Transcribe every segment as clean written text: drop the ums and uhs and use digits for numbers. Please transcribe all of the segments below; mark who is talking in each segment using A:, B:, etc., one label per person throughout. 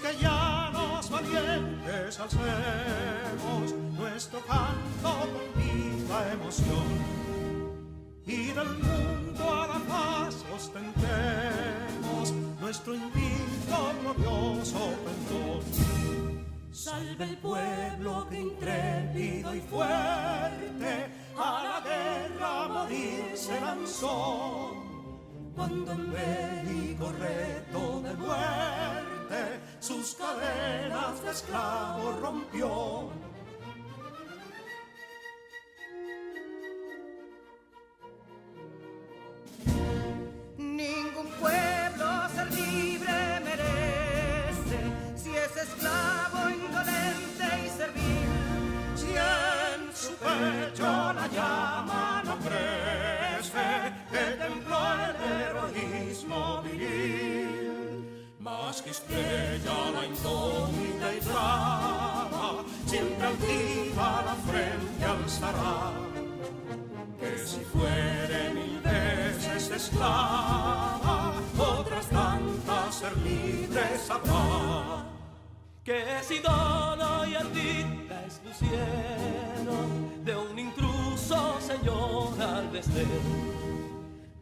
A: quisqueyanos valientes alcemos nuestro canto con viva emoción, y del mundo a la paz ostentemos nuestro invicto glorioso pendón. Salve el pueblo que intrépido y fuerte a la guerra a morir se lanzó, cuando en bélico reto de muerte sus cadenas de esclavos rompió.
B: Ningún pueblo ser libre merece si es esclavo, indolente y servil.
A: Si en su pecho la llama no crece, que templó el heroísmo viril, más que estrella la indómita y brava, siempre altiva la frente alzará, que si fuere mil veces esclava, otras tantas ser libre sabrá.
C: Que si dono y ardida expusieron de un intruso señor al desdén,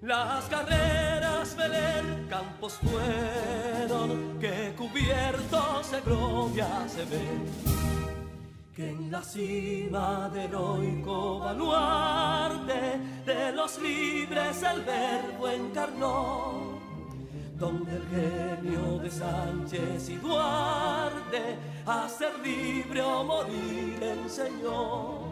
C: las carreras veler campos fueron que cubiertos de gloria se ven, que en la cima del heroico baluarte de los libres el verbo encarnó, donde el genio de Sánchez y Duarte a ser libre o morir enseñó.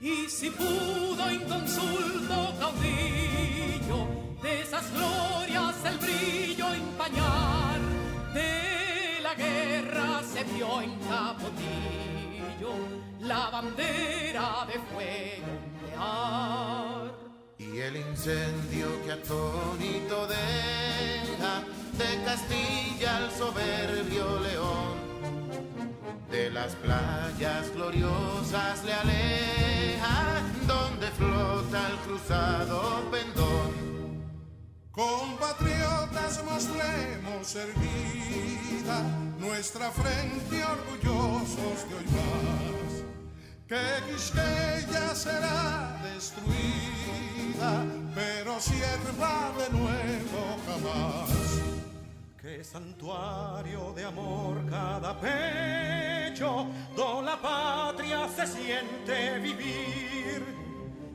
C: Y si pudo inconsulto caudillo de esas glorias el brillo empañar, de la guerra se vio en Capotillo la bandera de fuego ondear.
D: Y el incendio que atónito deja de Castilla al soberbio león, de las playas gloriosas le aleja, donde flota el cruzado pendón.
E: Compatriotas, mostremos erguida nuestra frente orgullosos de hoy más, que Quisqueya será destruida, pero sierva de nuevo jamás.
A: Que santuario de amor cada pecho, donde la patria se siente vivir,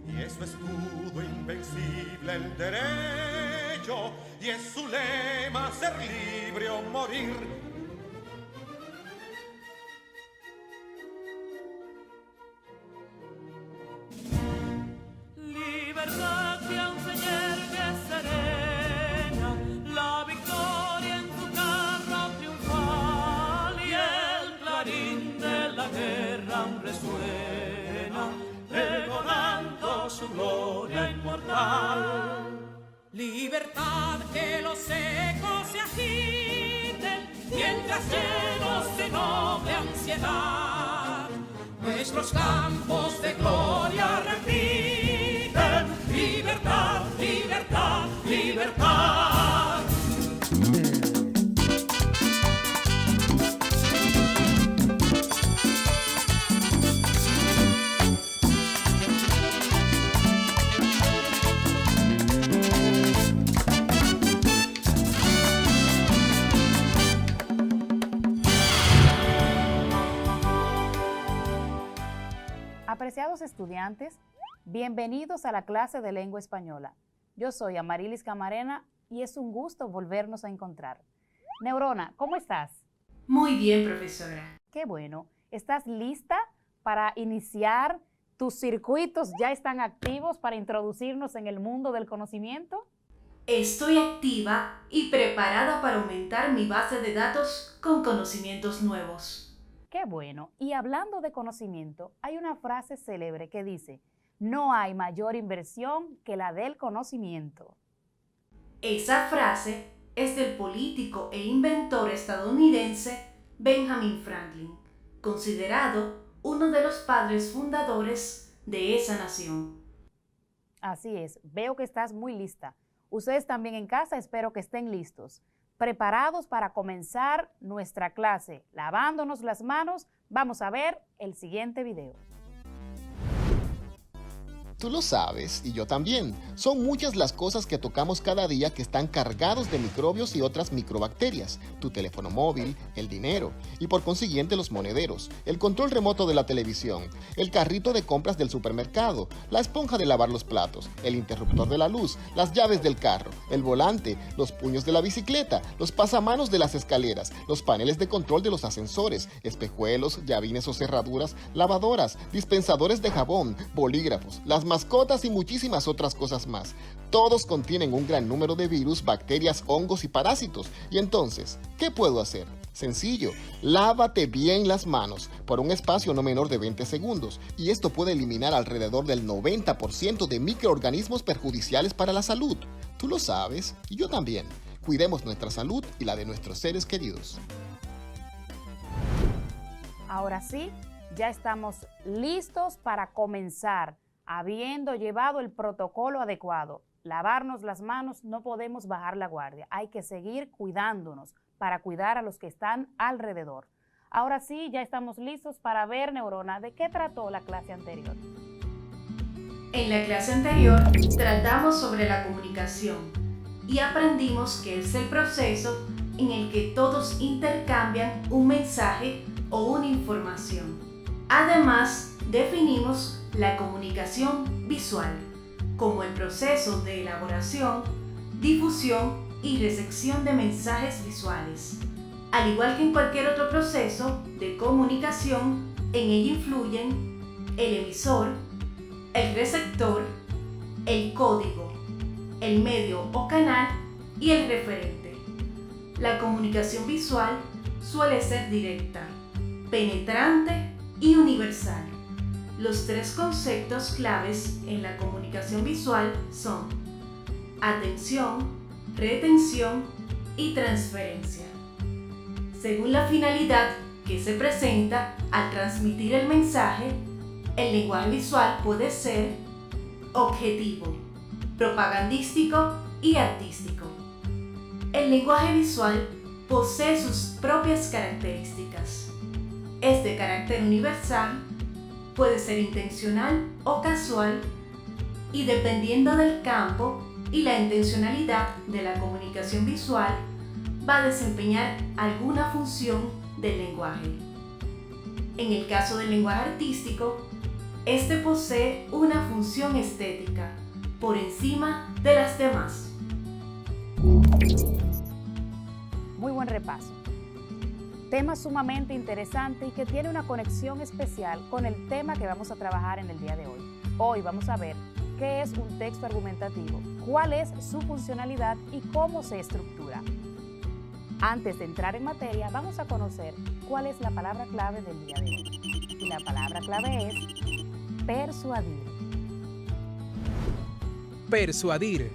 A: y es su escudo invencible el derecho, y es su lema ser libre o morir.
C: Libertad que aún se yergue serena, la victoria en su carro triunfal, y el clarín de la guerra resuena, pregonando su gloria inmortal.
B: Libertad, que los ecos se agiten mientras llenos de noble ansiedad nuestros campos de gloria repiten: libertad, libertad, libertad.
F: Apreciados estudiantes, bienvenidos a la clase de lengua española. Yo soy Amarilis Camarena y es un gusto volvernos a encontrar. Neurona, ¿cómo estás?
G: Muy bien, profesora.
F: Qué bueno. ¿Estás lista para iniciar? ¿Tus circuitos ya están activos para introducirnos en el mundo del conocimiento?
G: Estoy activa y preparada para aumentar mi base de datos con conocimientos nuevos.
F: Qué bueno. Y hablando de conocimiento, hay una frase célebre que dice: no hay mayor inversión que la del conocimiento.
G: Esa frase es del político e inventor estadounidense Benjamin Franklin, considerado uno de los padres fundadores de esa nación.
F: Así es, veo que estás muy lista. Ustedes también en casa espero que estén listos. Preparados para comenzar nuestra clase, lavándonos las manos, vamos a ver el siguiente video.
H: Tú lo sabes, y yo también. Son muchas las cosas que tocamos cada día que están cargados de microbios y otras microbacterias. Tu teléfono móvil, el dinero, y por consiguiente los monederos, el control remoto de la televisión, el carrito de compras del supermercado, la esponja de lavar los platos, el interruptor de la luz, las llaves del carro, el volante, los puños de la bicicleta, los pasamanos de las escaleras, los paneles de control de los ascensores, espejuelos, llavines o cerraduras, lavadoras, dispensadores de jabón, bolígrafos, las mascotas y muchísimas otras cosas más. Todos contienen un gran número de virus, bacterias, hongos y parásitos. Y entonces, ¿qué puedo hacer? Sencillo, lávate bien las manos por un espacio no menor de 20 segundos y esto puede eliminar alrededor del 90% de microorganismos perjudiciales para la salud. Tú lo sabes y yo también. Cuidemos nuestra salud y la de nuestros seres queridos.
F: Ahora sí, ya estamos listos para comenzar. Habiendo llevado el protocolo adecuado, lavarnos las manos, no podemos bajar la guardia. Hay que seguir cuidándonos para cuidar a los que están alrededor. Ahora sí, ya estamos listos para ver, Neurona, ¿de qué trató la clase anterior?
G: En la clase anterior tratamos sobre la comunicación y aprendimos que es el proceso en el que todos intercambian un mensaje o una información. Además, definimos la comunicación visual como el proceso de elaboración, difusión y recepción de mensajes visuales. Al igual que en cualquier otro proceso de comunicación, en ella influyen el emisor, el receptor, el código, el medio o canal y el referente. La comunicación visual suele ser directa, penetrante y universal. Los tres conceptos claves en la comunicación visual son atención, retención y transferencia. Según la finalidad que se presenta al transmitir el mensaje, el lenguaje visual puede ser objetivo, propagandístico y artístico. El lenguaje visual posee sus propias características. Es de carácter universal, puede ser intencional o casual y dependiendo del campo y la intencionalidad de la comunicación visual va a desempeñar alguna función del lenguaje. En el caso del lenguaje artístico, este posee una función estética por encima de las demás.
F: Muy buen repaso. Tema sumamente interesante y que tiene una conexión especial con el tema que vamos a trabajar en el día de hoy. Hoy vamos a ver qué es un texto argumentativo, cuál es su funcionalidad y cómo se estructura. Antes de entrar en materia, vamos a conocer cuál es la palabra clave del día de hoy. Y la palabra clave es persuadir.
I: Persuadir.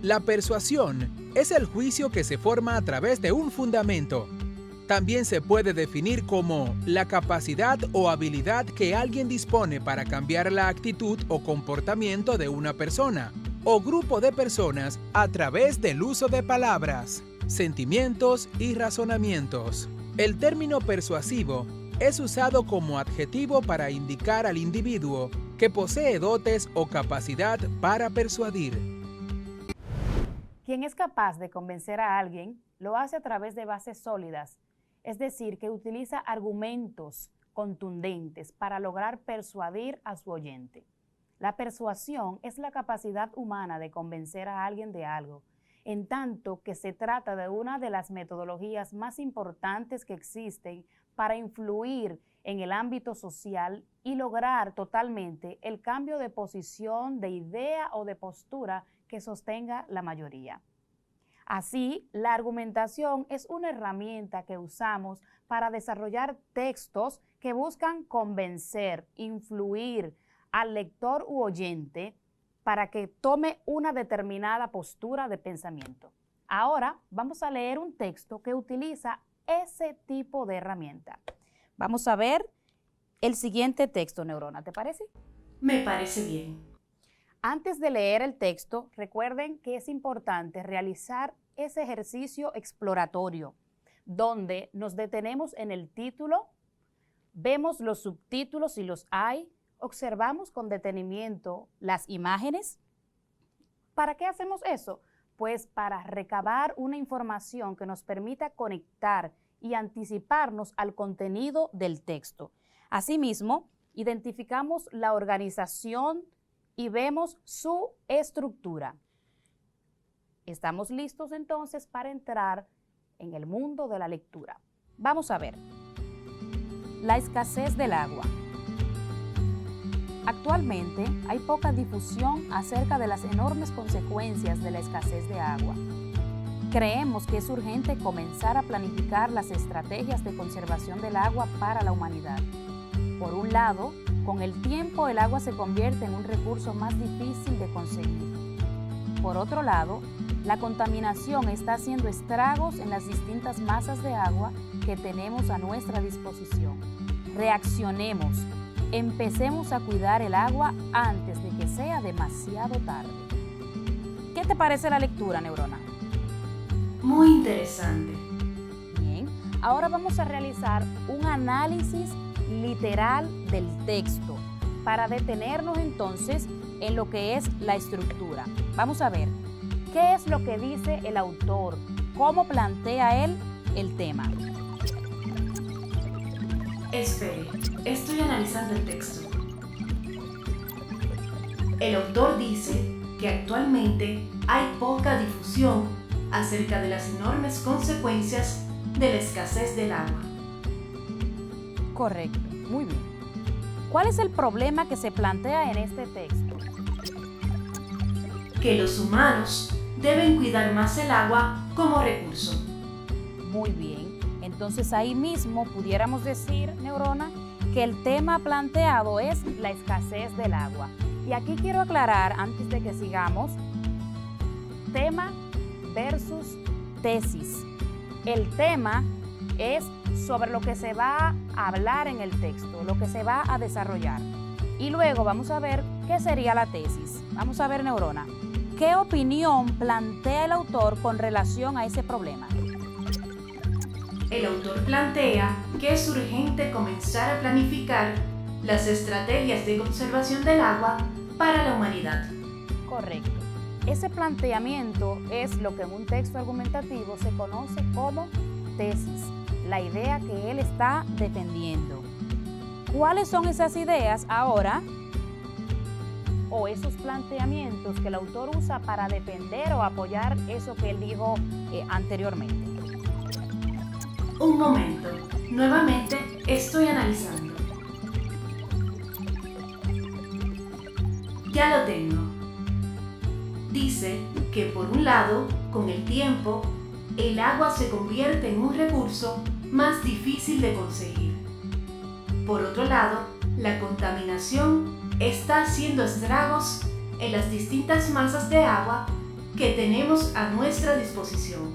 I: La persuasión es el juicio que se forma a través de un fundamento. También se puede definir como la capacidad o habilidad que alguien dispone para cambiar la actitud o comportamiento de una persona o grupo de personas a través del uso de palabras, sentimientos y razonamientos. El término persuasivo es usado como adjetivo para indicar al individuo que posee dotes o capacidad para persuadir.
F: Quien es capaz de convencer a alguien lo hace a través de bases sólidas, es decir, que utiliza argumentos contundentes para lograr persuadir a su oyente. La persuasión es la capacidad humana de convencer a alguien de algo, en tanto que se trata de una de las metodologías más importantes que existen para influir en el ámbito social y lograr totalmente el cambio de posición, de idea o de postura que sostenga la mayoría. Así, la argumentación es una herramienta que usamos para desarrollar textos que buscan convencer, influir al lector u oyente para que tome una determinada postura de pensamiento. Ahora vamos a leer un texto que utiliza ese tipo de herramienta. Vamos a ver el siguiente texto, Neurona, ¿te parece?
G: Me parece bien.
F: Antes de leer el texto, recuerden que es importante realizar ese ejercicio exploratorio, donde nos detenemos en el título, vemos los subtítulos si los hay, observamos con detenimiento las imágenes. ¿Para qué hacemos eso? Pues para recabar una información que nos permita conectar y anticiparnos al contenido del texto. Asimismo, identificamos la organización y vemos su estructura. Estamos listos entonces para entrar en el mundo de la lectura. Vamos a ver. La escasez del agua. Actualmente hay poca difusión acerca de las enormes consecuencias de la escasez de agua. Creemos que es urgente comenzar a planificar las estrategias de conservación del agua para la humanidad. Por un lado, con el tiempo el agua se convierte en un recurso más difícil de conseguir. Por otro lado, la contaminación está haciendo estragos en las distintas masas de agua que tenemos a nuestra disposición. Reaccionemos. Empecemos a cuidar el agua antes de que sea demasiado tarde. ¿Qué te parece la lectura, Neurona?
G: Muy interesante.
F: Bien, ahora vamos a realizar un análisis literal del texto para detenernos entonces en lo que es la estructura. Vamos a ver, ¿qué es lo que dice el autor? ¿Cómo plantea él el tema?
G: Espere, estoy analizando el texto. El autor dice que actualmente hay poca difusión acerca de las enormes consecuencias de la escasez del agua.
F: Correcto, muy bien. ¿Cuál es el problema que se plantea en este texto?
G: Que los humanos deben cuidar más el agua como recurso.
F: Muy bien. Entonces ahí mismo pudiéramos decir, Neurona, que el tema planteado es la escasez del agua. Y aquí quiero aclarar, antes de que sigamos, tema versus tesis. El tema es sobre lo que se va a hablar en el texto, lo que se va a desarrollar. Y luego vamos a ver qué sería la tesis. Vamos a ver, Neurona, ¿qué opinión plantea el autor con relación a ese problema?
G: El autor plantea que es urgente comenzar a planificar las estrategias de conservación del agua para la humanidad.
F: Correcto. Ese planteamiento es lo que en un texto argumentativo se conoce como tesis, la idea que él está defendiendo. ¿Cuáles son esas ideas ahora o esos planteamientos que el autor usa para defender o apoyar eso que él dijo anteriormente?
G: Un momento, nuevamente estoy analizando. Ya lo tengo. Dice que por un lado, con el tiempo, el agua se convierte en un recurso más difícil de conseguir. Por otro lado, la contaminación está haciendo estragos en las distintas masas de agua que tenemos a nuestra disposición.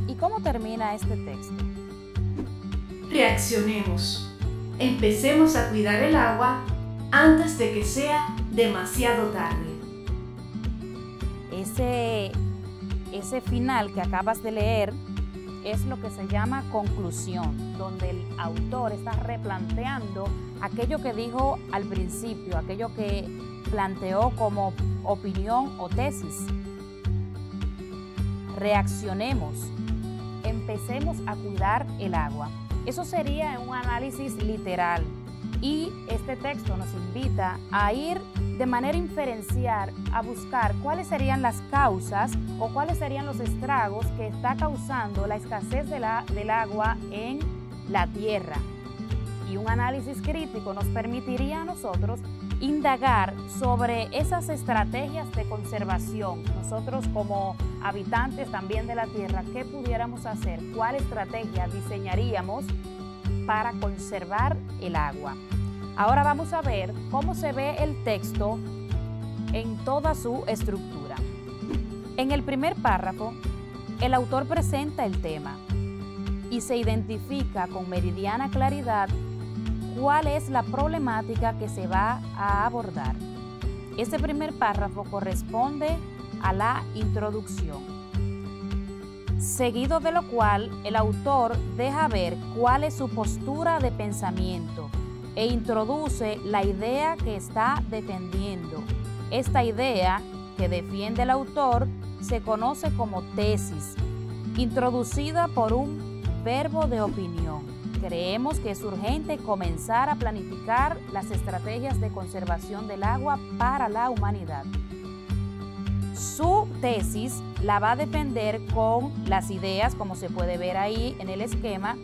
F: ¿Y cómo termina este texto?
G: Reaccionemos. Empecemos a cuidar el agua antes de que sea demasiado tarde.
F: Ese final que acabas de leer es lo que se llama conclusión, donde el autor está replanteando aquello que dijo al principio, aquello que planteó como opinión o tesis. Reaccionemos. Empecemos a cuidar el agua. Eso sería un análisis literal y este texto nos invita a ir de manera inferencial a buscar cuáles serían las causas o cuáles serían los estragos que está causando la escasez del agua en la tierra. Y un análisis crítico nos permitiría a nosotros indagar sobre esas estrategias de conservación. Nosotros como habitantes también de la tierra, ¿qué pudiéramos hacer? ¿Cuál estrategia diseñaríamos para conservar el agua? Ahora vamos a ver cómo se ve el texto en toda su estructura. En el primer párrafo, el autor presenta el tema y se identifica con meridiana claridad cuál es la problemática que se va a abordar. Este primer párrafo corresponde a la introducción, seguido de lo cual el autor deja ver cuál es su postura de pensamiento e introduce la idea que está defendiendo. Esta idea que defiende el autor se conoce como tesis, introducida por un verbo de opinión. Creemos que es urgente comenzar a planificar las estrategias de conservación del agua para la humanidad. Su tesis la va a defender con las ideas, como se puede ver ahí en el esquema,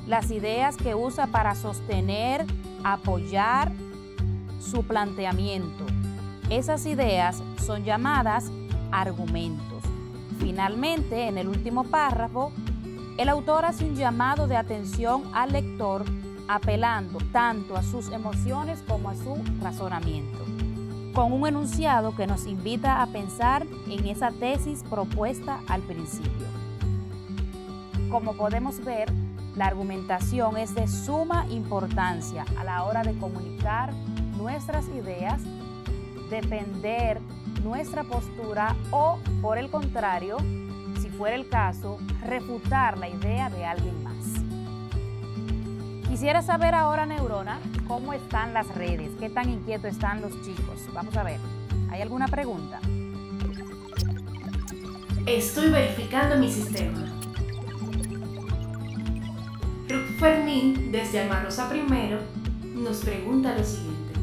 F: las ideas que usa para sostener, apoyar su planteamiento. Esas ideas son llamadas argumentos. Finalmente, en el último párrafo, el autor hace un llamado de atención al lector, apelando tanto a sus emociones como a su razonamiento, con un enunciado que nos invita a pensar en esa tesis propuesta al principio. Como podemos ver, la argumentación es de suma importancia a la hora de comunicar nuestras ideas, defender nuestra postura o, por el contrario, si fuera el caso, refutar la idea de alguien más. Quisiera saber ahora, Neurona, cómo están las redes, qué tan inquietos están los chicos. Vamos a ver, ¿hay alguna pregunta?
G: Estoy verificando mi sistema. Ruth Fermín, desde Alma Rosa I, nos pregunta lo siguiente: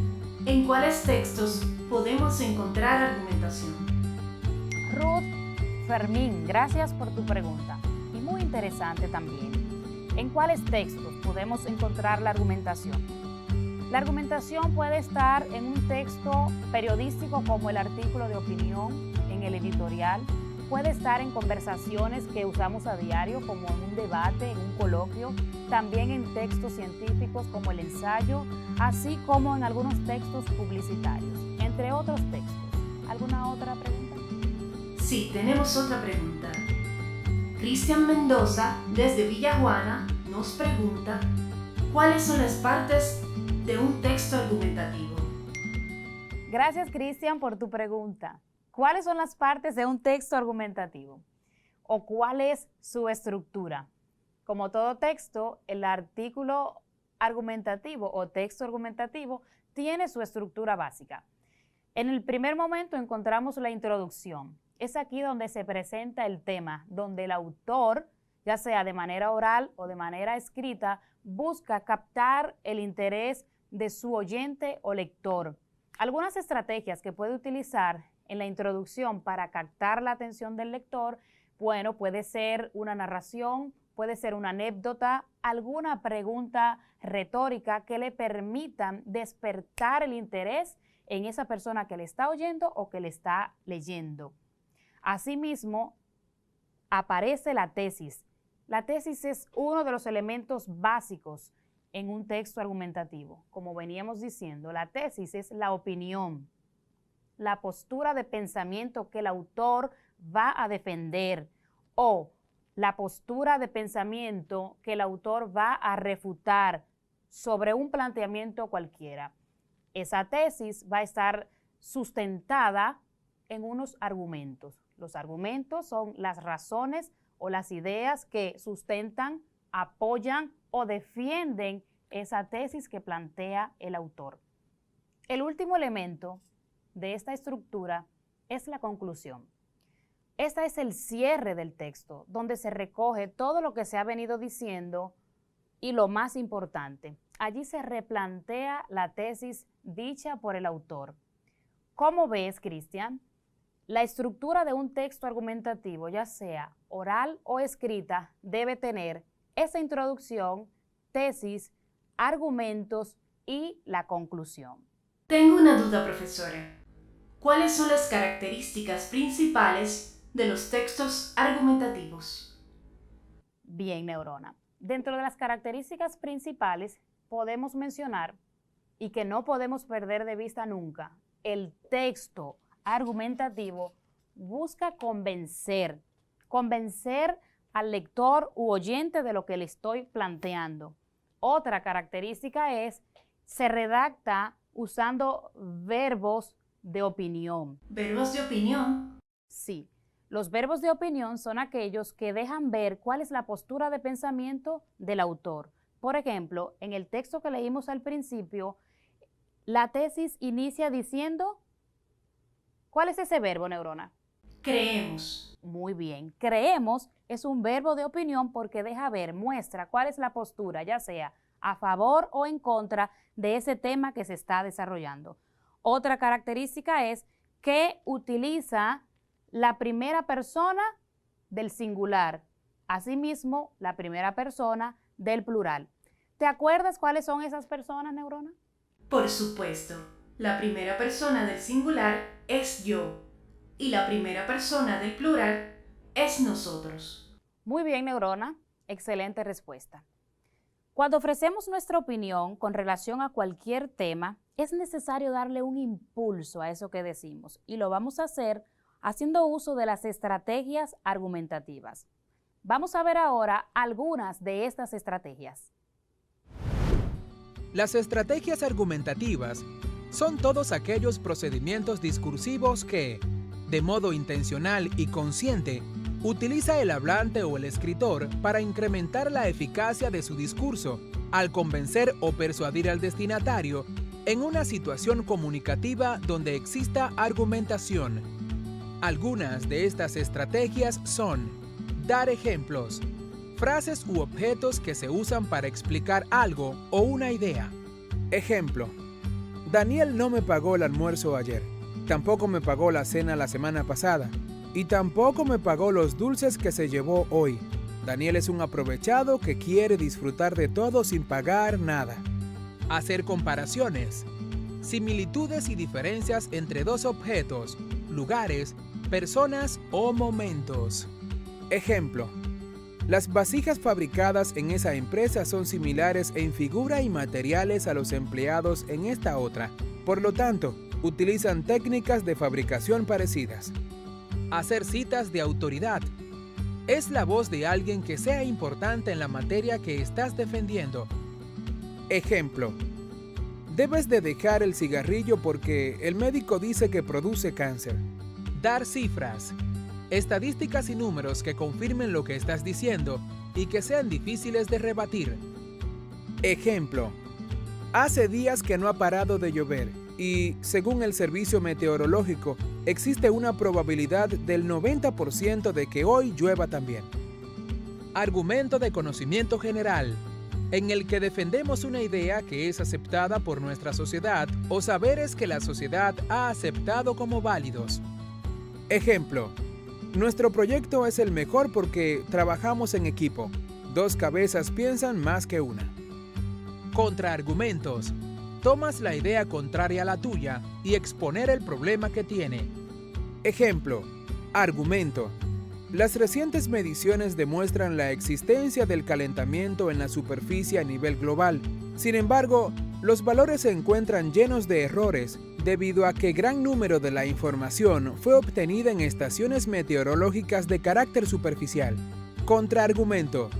G: ¿en cuáles textos podemos encontrar argumentación?
F: Ruth Fermín, gracias por tu pregunta. Y muy interesante también. ¿En cuáles textos podemos encontrar la argumentación? La argumentación puede estar en un texto periodístico como el artículo de opinión, en el editorial. Puede estar en conversaciones que usamos a diario, como en un debate, en un coloquio. También en textos científicos como el ensayo, así como en algunos textos publicitarios, entre otros textos. ¿Alguna otra pregunta?
G: Sí, tenemos otra pregunta. Cristian Mendoza, desde Villajuana, nos pregunta: ¿cuáles son las partes de un texto argumentativo?
F: Gracias, Cristian, por tu pregunta. ¿Cuáles son las partes de un texto argumentativo? ¿O cuál es su estructura? Como todo texto, el artículo argumentativo o texto argumentativo tiene su estructura básica. En el primer momento encontramos la introducción. Es aquí donde se presenta el tema, donde el autor, ya sea de manera oral o de manera escrita, busca captar el interés de su oyente o lector. Algunas estrategias que puede utilizar en la introducción para captar la atención del lector, bueno, puede ser una narración, puede ser una anécdota, alguna pregunta retórica que le permitan despertar el interés en esa persona que le está oyendo o que le está leyendo. Asimismo, aparece la tesis. La tesis es uno de los elementos básicos en un texto argumentativo. Como veníamos diciendo, la tesis es la opinión, la postura de pensamiento que el autor va a defender o la postura de pensamiento que el autor va a refutar sobre un planteamiento cualquiera. Esa tesis va a estar sustentada en unos argumentos. Los argumentos son las razones o las ideas que sustentan, apoyan o defienden esa tesis que plantea el autor. El último elemento de esta estructura es la conclusión. Este es el cierre del texto, donde se recoge todo lo que se ha venido diciendo y lo más importante. Allí se replantea la tesis dicha por el autor. ¿Cómo ves, Cristian? La estructura de un texto argumentativo, ya sea oral o escrita, debe tener esa introducción, tesis, argumentos y la conclusión.
G: Tengo una duda, profesora. ¿Cuáles son las características principales de los textos argumentativos?
F: Bien, Neurona. Dentro de las características principales podemos mencionar, y que no podemos perder de vista nunca, el texto argumentativo busca convencer al lector u oyente de lo que le estoy planteando. Otra característica es, se redacta usando verbos de opinión.
G: ¿Verbos de opinión?
F: Sí, los verbos de opinión son aquellos que dejan ver cuál es la postura de pensamiento del autor. Por ejemplo, en el texto que leímos al principio, la tesis inicia diciendo, ¿cuál es ese verbo, Neurona?
G: Creemos.
F: Muy bien, creemos es un verbo de opinión porque deja ver, muestra cuál es la postura, ya sea a favor o en contra de ese tema que se está desarrollando. Otra característica es que utiliza la primera persona del singular, asimismo la primera persona del plural. ¿Te acuerdas cuáles son esas personas, Neurona?
G: Por supuesto, la primera persona del singular es yo y la primera persona del plural es nosotros.
F: Muy bien, Neurona, excelente respuesta. Cuando ofrecemos nuestra opinión con relación a cualquier tema, es necesario darle un impulso a eso que decimos y lo vamos a hacer haciendo uso de las estrategias argumentativas. Vamos a ver ahora algunas de estas estrategias.
I: Las estrategias argumentativas son todos aquellos procedimientos discursivos que, de modo intencional y consciente, utiliza el hablante o el escritor para incrementar la eficacia de su discurso al convencer o persuadir al destinatario en una situación comunicativa donde exista argumentación. Algunas de estas estrategias son dar ejemplos, frases u objetos que se usan para explicar algo o una idea. Ejemplo: Daniel no me pagó el almuerzo ayer, tampoco me pagó la cena la semana pasada y tampoco me pagó los dulces que se llevó hoy. Daniel es un aprovechado que quiere disfrutar de todo sin pagar nada. Hacer comparaciones, similitudes y diferencias entre dos objetos, lugares, personas o momentos. Ejemplo: las vasijas fabricadas en esa empresa son similares en figura y materiales a los empleados en esta otra. Por lo tanto, utilizan técnicas de fabricación parecidas. Hacer citas de autoridad. Es la voz de alguien que sea importante en la materia que estás defendiendo. Ejemplo: debes de dejar el cigarrillo porque el médico dice que produce cáncer. Dar cifras. Estadísticas y números que confirmen lo que estás diciendo y que sean difíciles de rebatir. Ejemplo: hace días que no ha parado de llover y, según el servicio meteorológico, existe una probabilidad del 90% de que hoy llueva también. Argumento de conocimiento general, en el que defendemos una idea que es aceptada por nuestra sociedad o saberes que la sociedad ha aceptado como válidos. Ejemplo: nuestro proyecto es el mejor porque trabajamos en equipo. Dos cabezas piensan más que una. Contraargumentos. Tomas la idea contraria a la tuya y exponer el problema que tiene. Ejemplo: argumento. Las recientes mediciones demuestran la existencia del calentamiento en la superficie a nivel global. Sin embargo, los valores se encuentran llenos de errores debido a que gran número de la información fue obtenida en estaciones meteorológicas de carácter superficial. Contraargumento.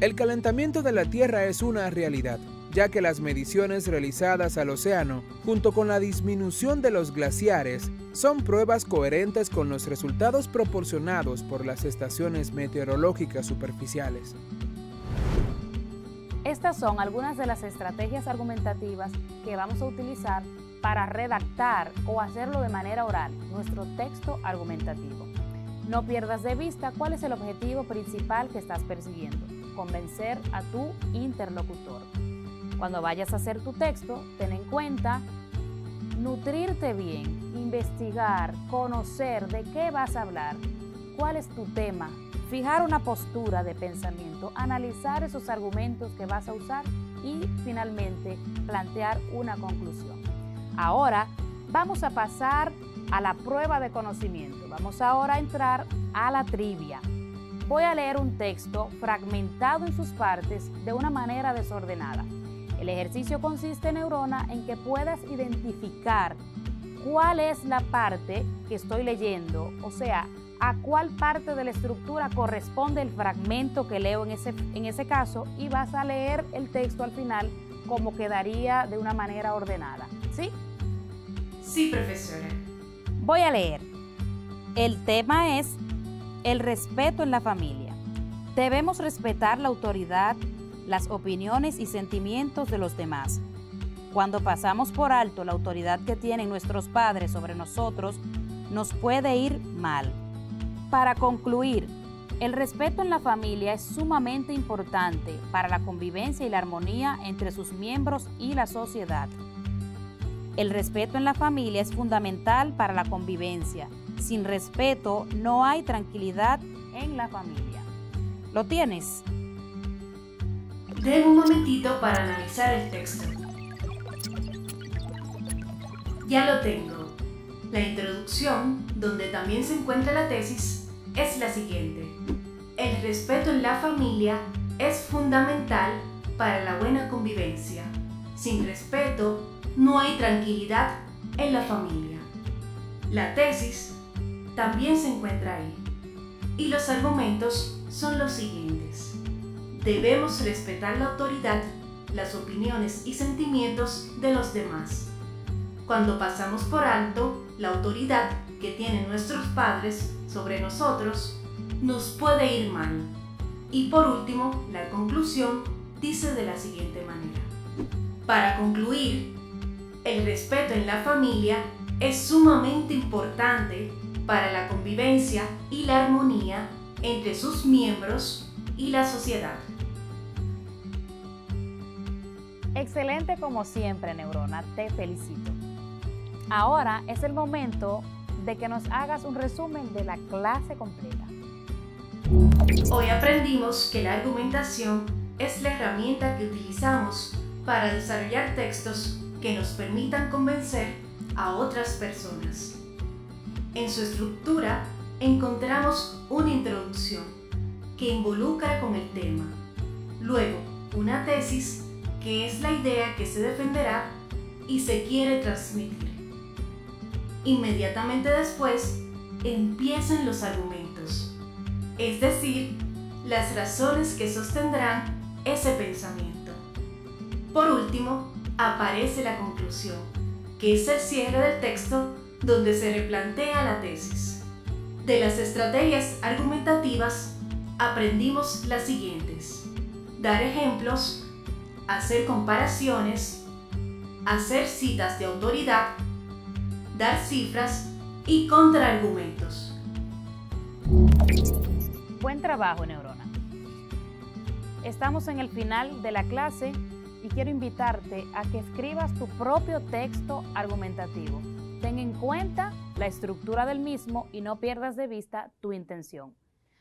I: El calentamiento de la Tierra es una realidad, ya que las mediciones realizadas al océano, junto con la disminución de los glaciares, son pruebas coherentes con los resultados proporcionados por las estaciones meteorológicas superficiales.
F: Estas son algunas de las estrategias argumentativas que vamos a utilizar para redactar o hacerlo de manera oral, nuestro texto argumentativo. No pierdas de vista cuál es el objetivo principal que estás persiguiendo: convencer a tu interlocutor. Cuando vayas a hacer tu texto, ten en cuenta nutrirte bien, investigar, conocer de qué vas a hablar, cuál es tu tema, fijar una postura de pensamiento, analizar esos argumentos que vas a usar y finalmente plantear una conclusión. Ahora vamos a pasar a la prueba de conocimiento. Vamos ahora a entrar a la trivia. Voy a leer un texto fragmentado en sus partes de una manera desordenada. El ejercicio consiste, Neurona, en que puedas identificar cuál es la parte que estoy leyendo, o sea, a cuál parte de la estructura corresponde el fragmento que leo en ese caso, y vas a leer el texto al final como quedaría de una manera ordenada, ¿sí?
G: Sí, profesora.
F: Voy a leer. El tema es el respeto en la familia. Debemos respetar la autoridad, las opiniones y sentimientos de los demás. Cuando pasamos por alto la autoridad que tienen nuestros padres sobre nosotros, nos puede ir mal. Para concluir, el respeto en la familia es sumamente importante para la convivencia y la armonía entre sus miembros y la sociedad. El respeto en la familia es fundamental para la convivencia. Sin respeto no hay tranquilidad en la familia. ¿Lo tienes?
G: Den un momentito para analizar el texto. Ya lo tengo. La introducción, donde también se encuentra la tesis, es la siguiente. El respeto en la familia es fundamental para la buena convivencia. Sin respeto, no hay tranquilidad en la familia. La tesis también se encuentra ahí. Y los argumentos son los siguientes. Debemos respetar la autoridad, las opiniones y sentimientos de los demás. Cuando pasamos por alto la autoridad que tienen nuestros padres sobre nosotros, nos puede ir mal. Y por último, la conclusión dice de la siguiente manera. Para concluir, el respeto en la familia es sumamente importante para la convivencia y la armonía entre sus miembros y la sociedad.
F: Excelente como siempre, Neurona, te felicito. Ahora es el momento de que nos hagas un resumen de la clase completa.
G: Hoy aprendimos que la argumentación es la herramienta que utilizamos para desarrollar textos que nos permitan convencer a otras personas. En su estructura encontramos una introducción que involucra con el tema, luego una tesis que es la idea que se defenderá y se quiere transmitir. Inmediatamente después empiezan los argumentos, es decir, las razones que sostendrán ese pensamiento. Por último, aparece la conclusión, que es el cierre del texto donde se replantea la tesis. De las estrategias argumentativas aprendimos las siguientes: dar ejemplos, hacer comparaciones, hacer citas de autoridad, dar cifras y contraargumentos.
F: Buen trabajo, Neurona. Estamos en el final de la clase y quiero invitarte a que escribas tu propio texto argumentativo. Ten en cuenta la estructura del mismo y no pierdas de vista tu intención.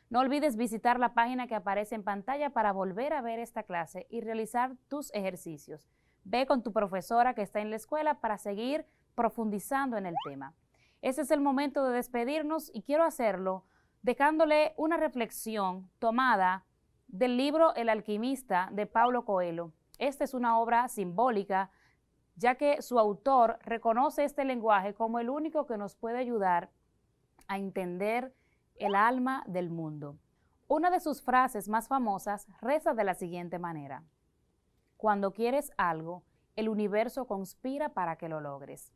F: No olvides visitar la página que aparece en pantalla para volver a ver esta clase y realizar tus ejercicios. Ve con tu profesora que está en la escuela para seguir profundizando en el tema. Ese es el momento de despedirnos y quiero hacerlo dejándole una reflexión tomada del libro El alquimista de Paulo Coelho. Esta es una obra simbólica, ya que su autor reconoce este lenguaje como el único que nos puede ayudar a entender el alma del mundo. Una de sus frases más famosas reza de la siguiente manera: cuando quieres algo, el universo conspira para que lo logres.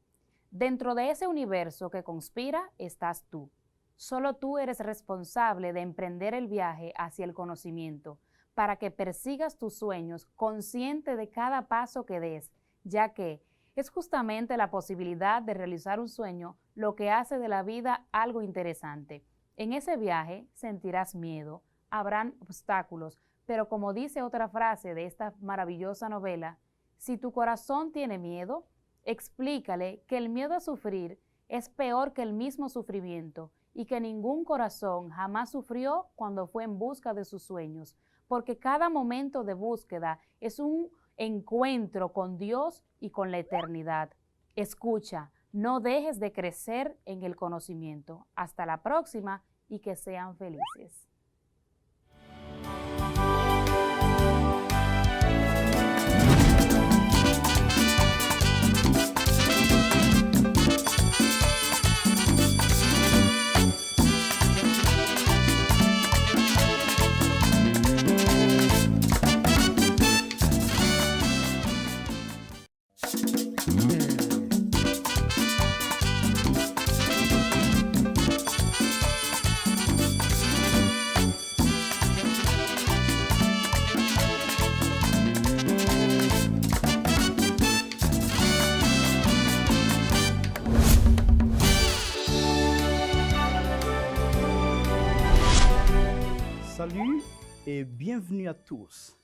F: Dentro de ese universo que conspira estás tú. Solo tú eres responsable de emprender el viaje hacia el conocimiento, para que persigas tus sueños consciente de cada paso que des, ya que es justamente la posibilidad de realizar un sueño lo que hace de la vida algo interesante. En ese viaje sentirás miedo, habrán obstáculos, pero como dice otra frase de esta maravillosa novela, si tu corazón tiene miedo, explícale que el miedo a sufrir es peor que el mismo sufrimiento y que ningún corazón jamás sufrió cuando fue en busca de sus sueños, porque cada momento de búsqueda es un encuentro con Dios y con la eternidad. Escucha, no dejes de crecer en el conocimiento. Hasta la próxima y que sean felices.
J: Salut et bienvenue à tous.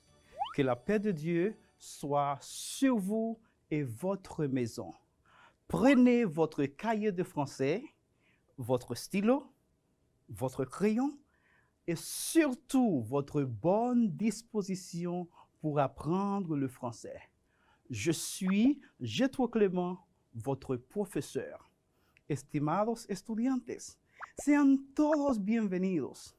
J: Que la paix de Dieu soit sur vous et votre maison. Prenez votre cahier de français, votre stylo, votre crayon et surtout votre bonne disposition pour apprendre le français. Je suis Jetro Clément, votre profesor. Estimados estudiantes, sean todos bienvenidos.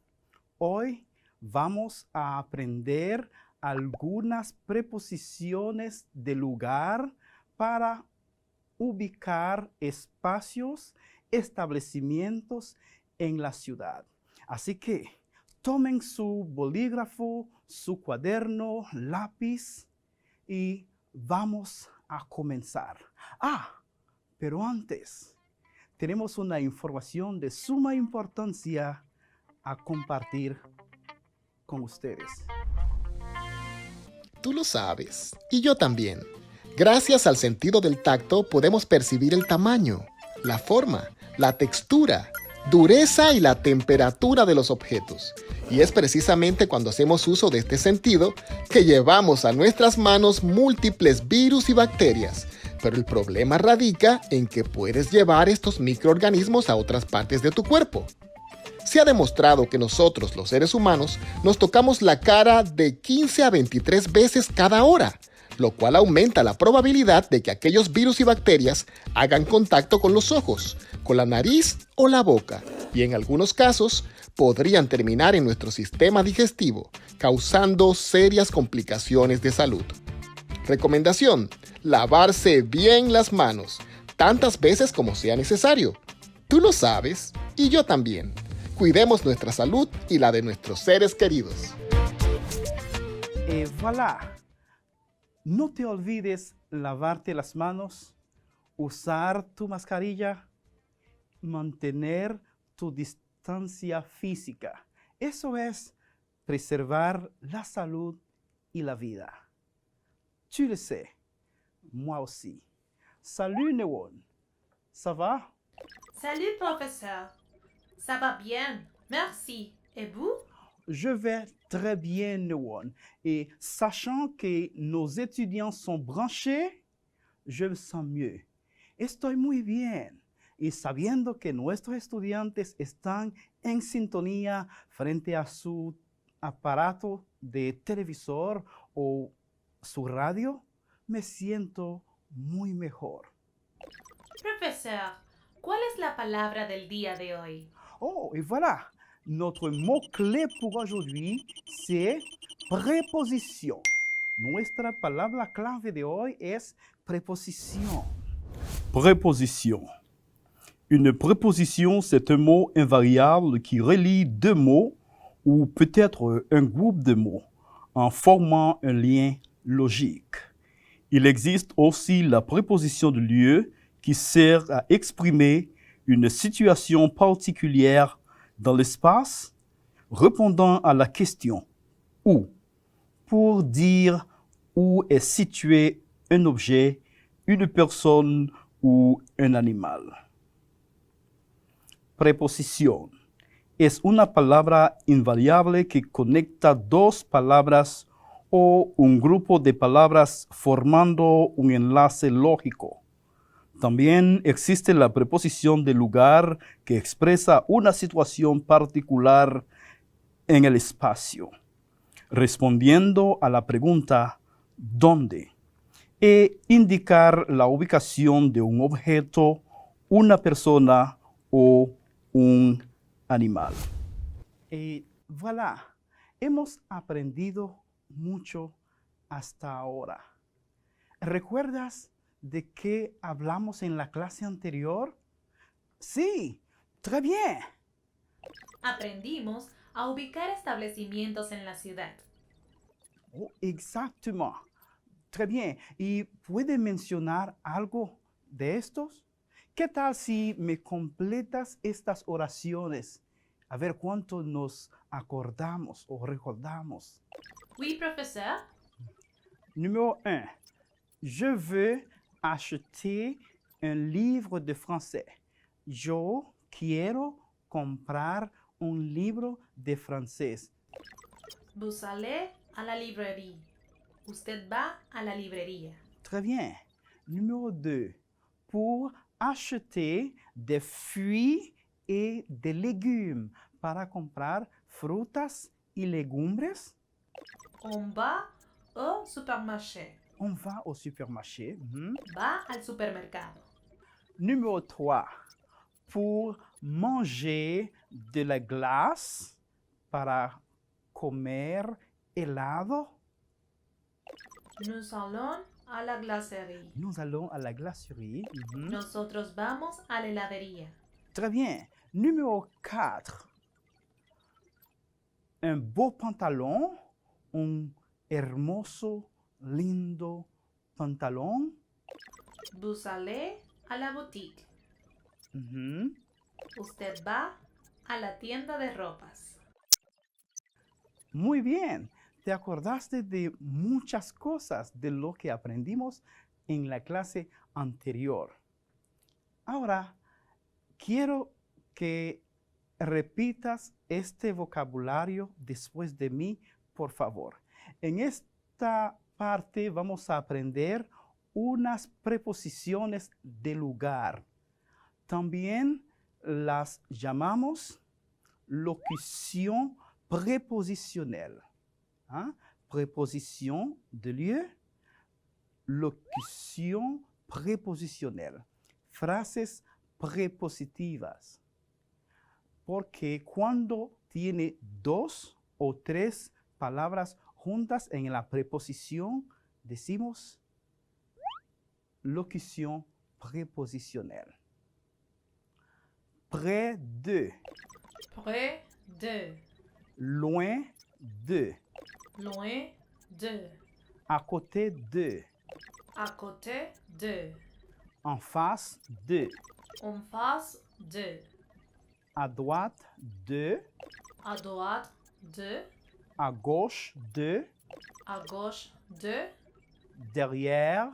J: Hoy vamos a aprender algunas preposiciones de lugar para ubicar espacios, establecimientos en la ciudad. Así que tomen su bolígrafo, su cuaderno, lápiz y vamos a comenzar. Pero antes, tenemos una información de suma importancia a compartir con ustedes.
H: Tú lo sabes, y yo también. Gracias al sentido del tacto podemos percibir el tamaño, la forma, la textura, dureza y la temperatura de los objetos. Y es precisamente cuando hacemos uso de este sentido que llevamos a nuestras manos múltiples virus y bacterias. Pero el problema radica en que puedes llevar estos microorganismos a otras partes de tu cuerpo. Se ha demostrado que nosotros, los seres humanos, nos tocamos la cara de 15 a 23 veces cada hora, lo cual aumenta la probabilidad de que aquellos virus y bacterias hagan contacto con los ojos, con la nariz o la boca, y en algunos casos podrían terminar en nuestro sistema digestivo, causando serias complicaciones de salud. Recomendación: lavarse bien las manos, tantas veces como sea necesario. Tú lo sabes, y yo también. Cuidemos nuestra salud y la de nuestros seres queridos.
J: Et voilà. No te olvides lavarte las manos, usar tu mascarilla, mantener tu distancia física. Eso es preservar la salud y la vida. Tu le sais, moi aussi. Salut Newon, ça va?
K: Salut professeur, ça va bien, merci. Et vous?
J: Je vais très bien, Newon. Et sachant que nos étudiants sont branchés, je me sens mieux. Estoy muy bien. Y sabiendo que nuestros estudiantes están en sintonía frente a su aparato de televisor o su radio, me siento muy mejor.
K: Professeur, ¿cuál es la palabra del día de hoy?
J: Oh, et voilà. Notre mot-clé pour aujourd'hui, c'est préposition. Nuestra palabra clave de hoy es préposition. Préposition. Une préposition, c'est un mot invariable qui relie deux mots ou peut-être un groupe de mots en formant un lien logique. Il existe aussi la préposition de lieu qui sert à exprimer une situation particulière dans l'espace, répondant à la question « où » pour dire où est situé un objet, une personne ou un animal. Preposición es una palabra invariable que conecta dos palabras o un grupo de palabras formando un enlace lógico. También existe la preposición de lugar que expresa una situación particular en el espacio, respondiendo a la pregunta ¿dónde? E indicar la ubicación de un objeto, una persona o un animal. Y voilà, hemos aprendido mucho hasta ahora. ¿Recuerdas de qué hablamos en la clase anterior? Sí, très bien.
K: Aprendimos a ubicar establecimientos en la ciudad.
J: Oh, exactement. Très bien. ¿Y puede mencionar algo de estos? ¿Qué tal si me completas estas oraciones? A ver cuánto nos acordamos o recordamos.
K: Oui, professeur.
J: Numéro 1. Je veux acheter un livre de français. Yo quiero comprar un libro de francés.
K: Vous allez à la librairie. Usted va a la librería.
J: Très bien. Numéro 2. Pour acheter des fruits et des légumes. Para comprar frutas y legumbres.
K: On va au supermarché.
J: On va au supermarché.
K: Va al supermercado.
J: Numéro 3. Pour manger de la glace. Para comer helado.
K: Nous allons a la glacerie.
J: Nous allons à la glacerie.
K: Nosotros vamos a la heladería.
J: Très bien. Numéro 4. Un beau pantalon. Un hermoso, lindo pantalón.
K: Vous allez a la boutique.
J: Ujú.
K: Usted va a la tienda de ropas.
J: Muy bien. Te acordaste de muchas cosas de lo que aprendimos en la clase anterior. Ahora, quiero que repitas este vocabulario después de mí, por favor. En esta parte vamos a aprender unas preposiciones de lugar. También las llamamos locución preposicional. ¿Ah? Preposición de lieu, locución preposicional. Frases prepositivas. Porque cuando tiene 2 o 3 palabras juntas en la preposición, decimos locución preposicional. Près de.
K: Près de.
J: Loin de.
K: Loin de.
J: À côté de.
K: À côté de.
J: En face de.
K: En face de.
J: À droite de.
K: À droite de.
J: À gauche de.
K: À gauche de.
J: Derrière.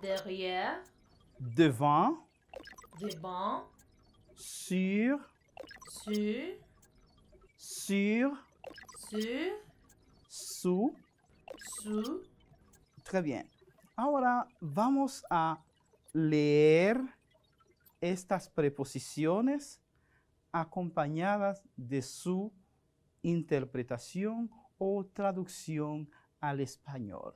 K: Derrière.
J: Devant.
K: Devant.
J: Sur.
K: Sur.
J: Sur.
K: Sur.
J: Sous.
K: Sous.
J: Très bien. Ahora vamos a leer estas preposiciones acompañadas de su interpretación o traducción al español.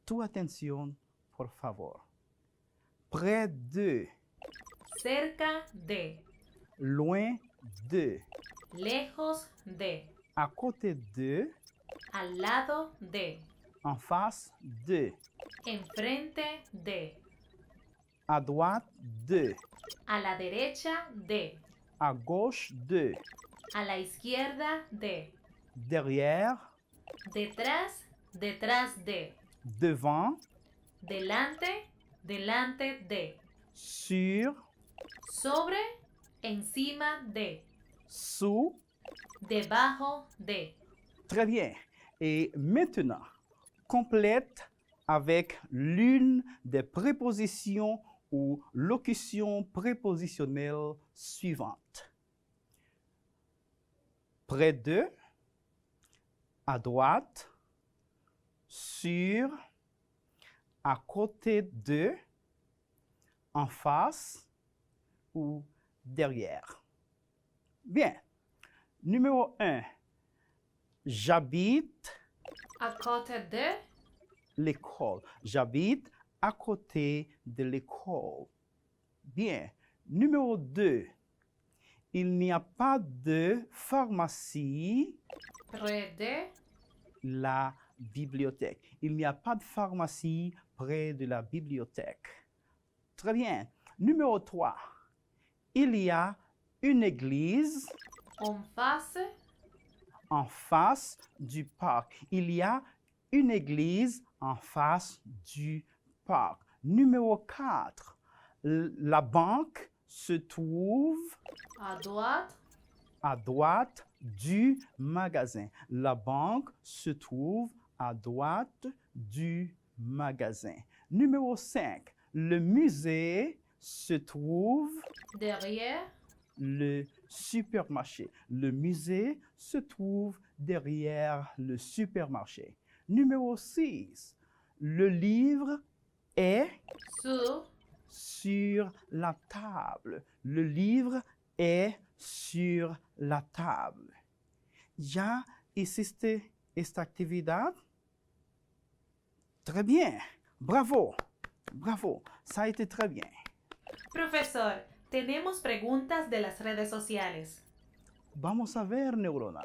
J: Tu atención, por favor. Près de.
K: Cerca de.
J: Loin de.
K: Lejos de.
J: À côté de.
K: Al lado de.
J: En face de.
K: Enfrente de.
J: À droite de.
K: A la derecha de.
J: À gauche de.
K: A la izquierda de.
J: Derrière.
K: Detrás, detrás de.
J: Devant.
K: Delante, delante de.
J: Sur.
K: Sobre, encima de.
J: Sous.
K: Debajo de.
J: Très bien. Et maintenant, complète avec l'une des prépositions ou locutions prépositionnelles suivantes. Près de, à droite, sur, à côté de, en face ou derrière. Bien. Numéro 1. J'habite
K: À côté de.
J: l'école. J'habite à côté de l'école. Bien. Numéro 2. Il n'y a pas de pharmacie.
K: Près de.
J: La bibliothèque. Il n'y a pas de pharmacie près de la bibliothèque. Très bien. Numéro 3. Il y a une église en face du parc. Il y a une église en face du parc. Numéro 4. La banque se trouve à droite du magasin. La banque se trouve à droite du magasin. Numéro 5. Le musée se trouve
K: derrière
J: le supermarché. Le musée se trouve derrière le supermarché. Numéro 6. Le livre est sur la table. Le livre est sur la table. ¿Ya hiciste esta actividad? Très bien. Bravo. Bravo. Ça a été très bien.
K: Profesor, tenemos preguntas de las redes sociales.
J: Vamos a ver, Neurona.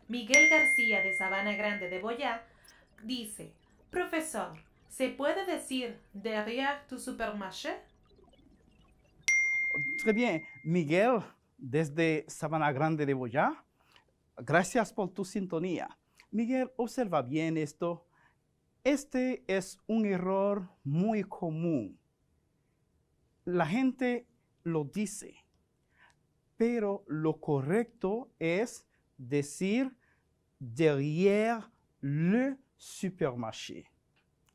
K: Miguel García de Sabana Grande de Boyá dice, profesor, ¿se puede decir derrière tu supermarché?
J: Très bien. Miguel, desde Sabana Grande de Boyá, gracias por tu sintonía. Miguel, observa bien esto. Este es un error muy común. La gente lo dice, pero lo correcto es decir derrière le supermarché.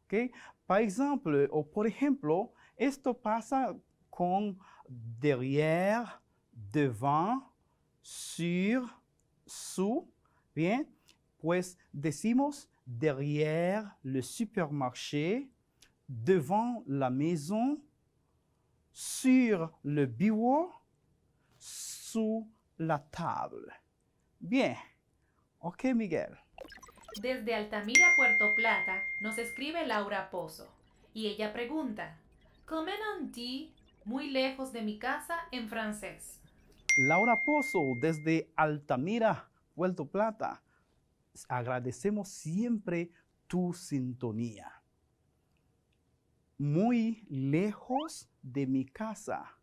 J: ¿Okay? Por ejemplo, esto pasa con derrière, devant, sur, sous. Bien, pues decimos derrière le supermarché, devant la maison, sur le bureau, sous la table. Bien. Ok, Miguel.
K: Desde Altamira, Puerto Plata, nos escribe Laura Pozo y ella pregunta, ¿Comment on dit muy lejos de mi casa en francés?
J: Laura Pozo, desde Altamira, Puerto Plata. Agradecemos siempre tu sintonía. Muy lejos de mi casa.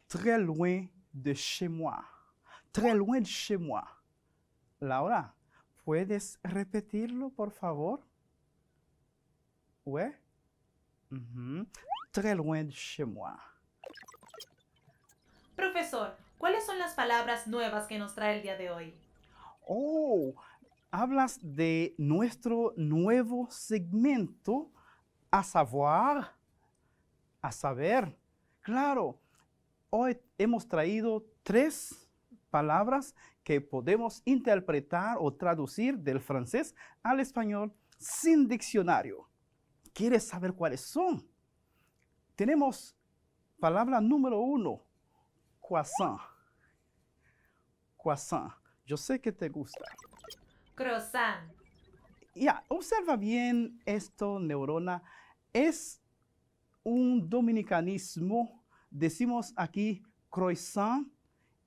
J: Très loin de chez moi. Très loin de chez moi. Laura, ¿puedes repetirlo, por favor? Ouais? Très loin de chez moi.
K: Profesor, ¿cuáles son las palabras nuevas que nos trae el día de hoy?
J: Oh, hablas de nuestro nuevo segmento, a saber. Claro, hoy hemos traído 3 palabras que podemos interpretar o traducir del francés al español sin diccionario. ¿Quieres saber cuáles son? Tenemos palabra número 1, croissant. Croissant. Yo sé que te gusta.
K: Croissant.
J: Ya, observa bien esto, Neurona. Es un dominicanismo. Decimos aquí croissant,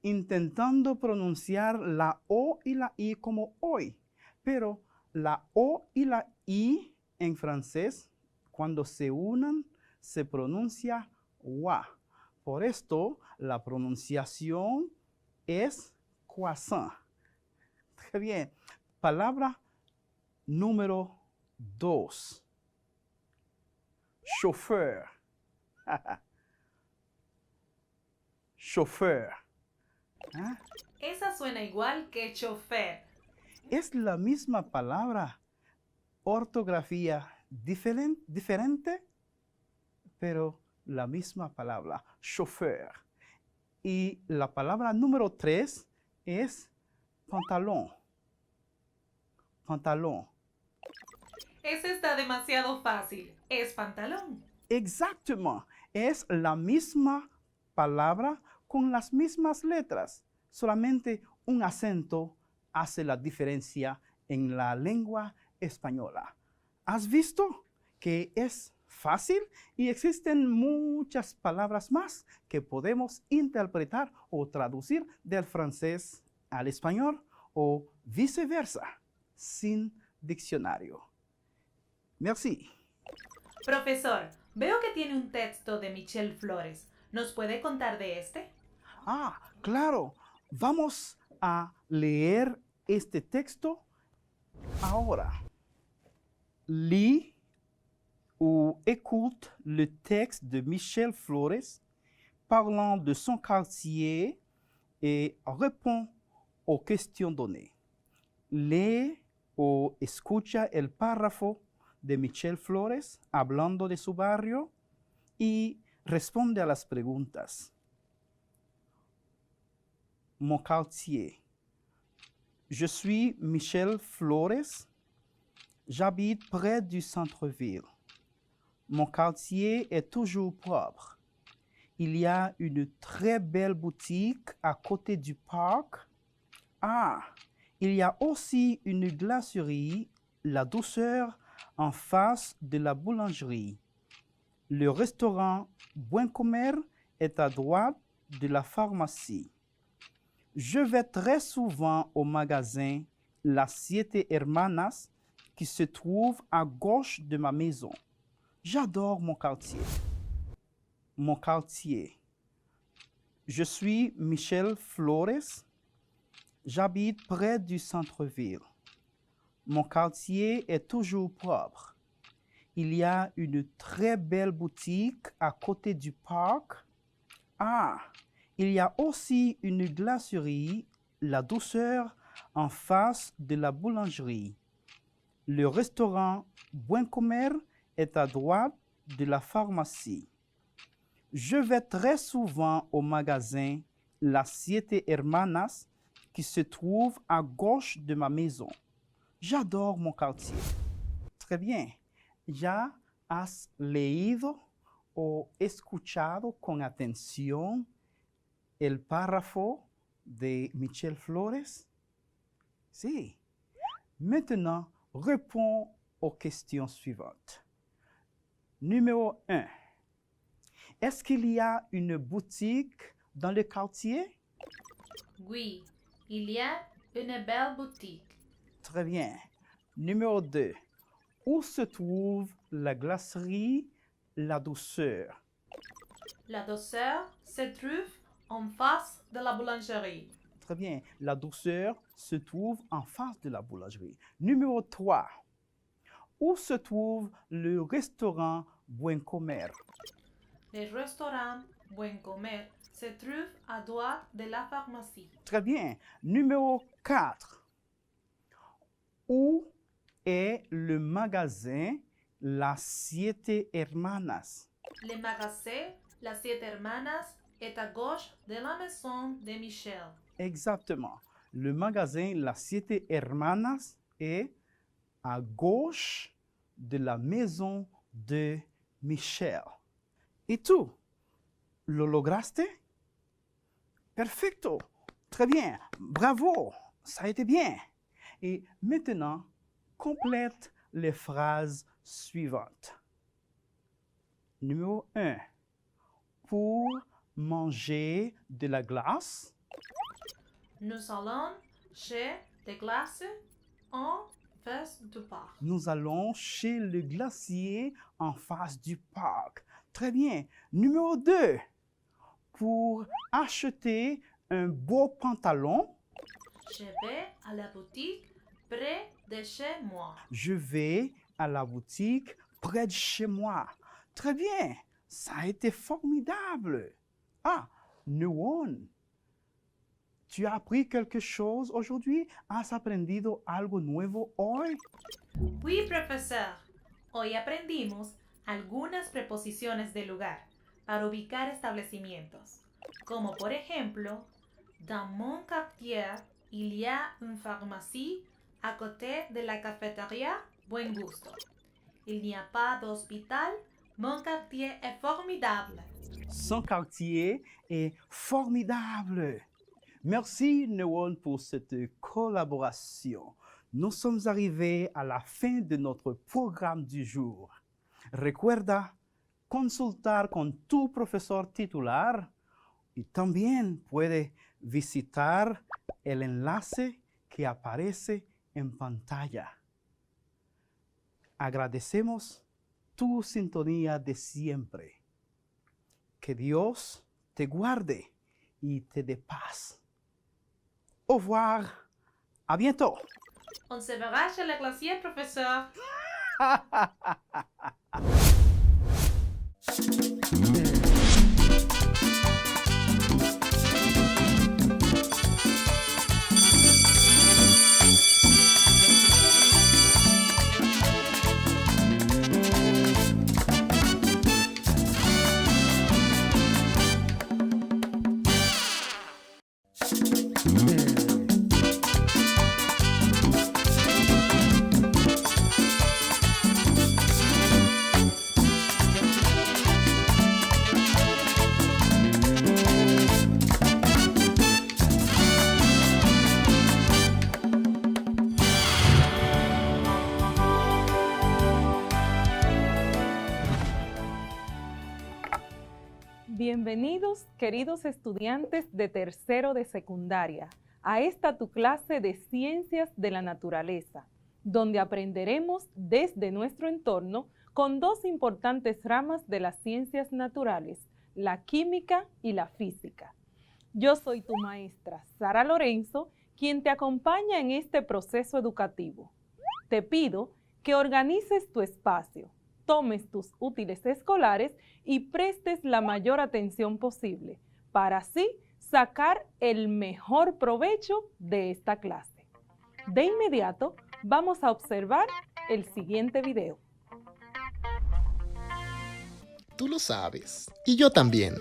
J: intentando pronunciar la O y la I como hoy. Pero la O y la I en francés, cuando se unan, se pronuncia wa. Por esto, la pronunciación es croissant. Très bien. Palabra número 2. Chauffeur. Chauffeur. ¿Ah?
K: Esa suena igual que chofer.
J: Es la misma palabra. Ortografía diferente, pero la misma palabra. Chauffeur. Y la palabra número 3 es pantalón. Pantalón.
K: Ese está demasiado fácil. Es pantalón.
J: Exactamente. Es la misma palabra con las mismas letras. Solamente un acento hace la diferencia en la lengua española. ¿Has visto que es fácil? Y existen muchas palabras más que podemos interpretar o traducir del francés al español o viceversa, sin diccionario. Merci.
K: Profesor, veo que tiene un texto de Michel Flores. ¿Nos puede contar de este?
J: Ah, claro. Vamos a leer este texto ahora. Lis ou écoute le texte de Michel Flores parlant de son quartier et répond aux questions données. Lee o escucha el párrafo de Michel Flores hablando de su barrio y responde a las preguntas. mon quartier. Je suis Michel Flores. J'habite près du centre-ville. Mon quartier est toujours propre. Il y a une très belle boutique à côté du parc. Ah, il y a aussi une glacerie, La Douceur, en face de la boulangerie. Le restaurant Buen Comer est à droite de la pharmacie. Je vais très souvent au magasin Las Siete Hermanas qui se trouve à gauche de ma maison. J'adore mon quartier. Mon quartier. Je suis Michel Flores. J'habite près du centre-ville. Mon quartier est toujours propre. Il y a une très belle boutique à côté du parc. Ah, il y a aussi une glacerie, La Douceur, en face de la boulangerie. Le restaurant Buen Comer est à droite de la pharmacie. Je vais très souvent au magasin Las Siete Hermanas qui se trouve à gauche de ma maison. J'adore mon quartier. Très bien. ¿Ya has leído o escuchado con atención el párrafo de Michel Flores? Sí. Maintenant, réponds aux questions suivantes. Numéro 1. Est-ce qu'il y a une boutique dans le quartier?
K: Oui, il y a une belle boutique.
J: Très bien. Numéro 2. Où se trouve la glacerie La Douceur?
K: La Douceur se trouve en face de la boulangerie.
J: Très bien. La Douceur se trouve en face de la boulangerie. Numéro 3. Où se trouve le restaurant Buen Comer?
K: Le restaurant Buen Comer se trouve à droite de la pharmacie.
J: Très bien. Numéro 4. Où est le magasin Las Siete Hermanas?
K: Le magasin Las Siete Hermanas est à gauche de la maison de Michel.
J: Exactement. Le magasin Las Siete Hermanas est à gauche de la maison de Michel. ¿Y tú? ¿Lo lograste? Perfecto. Très bien. Bravo. Ça a été bien. Et maintenant, complète les phrases suivantes. Numéro 1. Pour manger de la glace.
K: Nous allons chez des glaces en face du parc.
J: Nous allons chez le glacier en face du parc. Très bien. Numéro 2. Pour acheter un beau pantalon.
K: Je vais à la boutique près de chez moi.
J: Je vais à la boutique près de chez moi. Très bien. Ça a été formidable. Ah, Nuwon. ¿Tu as appris quelque chose aujourd'hui? ¿Has aprendido algo nuevo hoy?
K: Oui, profesor. Hoy aprendimos algunas preposiciones de lugar para ubicar establecimientos, como por ejemplo, dans mon quartier, il y a une pharmacie à côté de la cafetería Buen Gusto. Il n'y a pas d'hôpital, mon quartier est formidable.
J: Son quartier est formidable. Merci, Nuwon, pour cette collaboration. Nous sommes arrivés à la fin de notre programme du jour. Recuerda consultar con tu profesor titular y también puede visitar el enlace que aparece en pantalla. Agradecemos tu sintonía de siempre. Que Dios te guarde y te dé paz. Au revoir. À bientôt.
K: On se verra chez le glacier, professeur.
L: Bienvenidos, queridos estudiantes de tercero de secundaria, a esta tu clase de Ciencias de la Naturaleza, donde aprenderemos desde nuestro entorno con dos importantes ramas de las ciencias naturales, la química y la física. Yo soy tu maestra, Sara Lorenzo, quien te acompaña en este proceso educativo. Te pido que organices tu espacio, tomes tus útiles escolares y prestes la mayor atención posible para así sacar el mejor provecho de esta clase. De inmediato, vamos a observar el siguiente video.
H: Tú lo sabes, y yo también.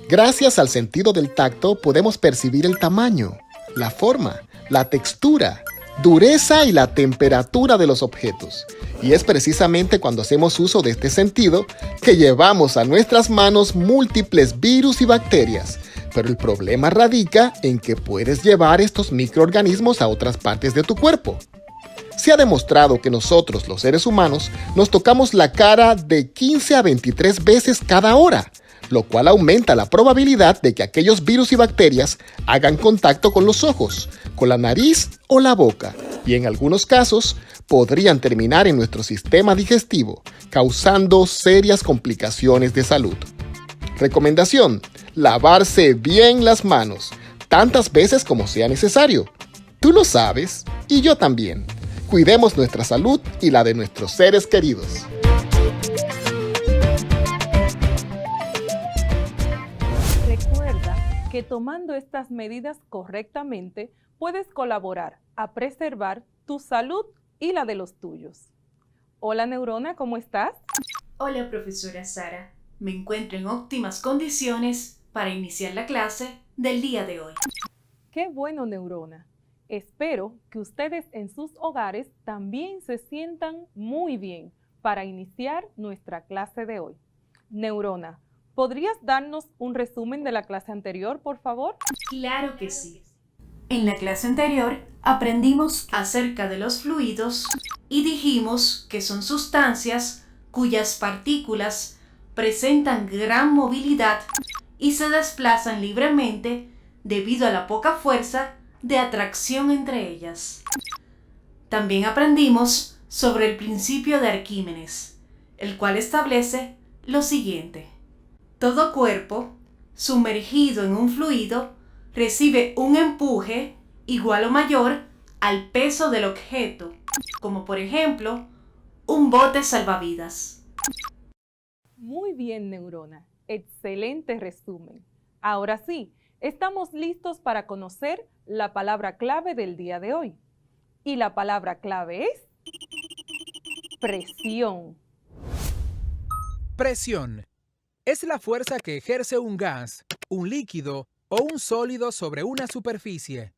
H: Gracias al sentido del tacto podemos percibir el tamaño, la forma, la textura, dureza y la temperatura de los objetos. Y es precisamente cuando hacemos uso de este sentido que llevamos a nuestras manos múltiples virus y bacterias. Pero el problema radica en que puedes llevar estos microorganismos a otras partes de tu cuerpo. Se ha demostrado que nosotros, los seres humanos, nos tocamos la cara de 15 a 23 veces cada hora, lo cual aumenta la probabilidad de que aquellos virus y bacterias hagan contacto con los ojos, con la nariz o la boca, y en algunos casos podrían terminar en nuestro sistema digestivo, causando serias complicaciones de salud. Recomendación: lavarse bien las manos, tantas veces como sea necesario. Tú lo sabes, y yo también. Cuidemos nuestra salud y la de nuestros seres queridos.
L: Recuerda que tomando estas medidas correctamente, puedes colaborar a preservar tu salud y la de los tuyos. Hola Neurona, ¿cómo estás?
G: Hola profesora Sara, me encuentro en óptimas condiciones para iniciar la clase del día de hoy.
L: ¡Qué bueno, Neurona! Espero que ustedes en sus hogares también se sientan muy bien para iniciar nuestra clase de hoy. Neurona, ¿podrías darnos un resumen de la clase anterior, por favor?
G: Claro que sí. En la clase anterior aprendimos acerca de los fluidos y dijimos que son sustancias cuyas partículas presentan gran movilidad y se desplazan libremente debido a la poca fuerza de atracción entre ellas. También aprendimos sobre el principio de Arquímedes, el cual establece lo siguiente: todo cuerpo sumergido en un fluido recibe un empuje igual o mayor al peso del objeto, como por ejemplo un bote salvavidas.
L: Muy bien, Neurona. Excelente resumen. Ahora sí, estamos listos para conocer la palabra clave del día de hoy. Y la palabra clave es presión.
I: Presión. Es la fuerza que ejerce un gas, un líquido o un sólido sobre una superficie.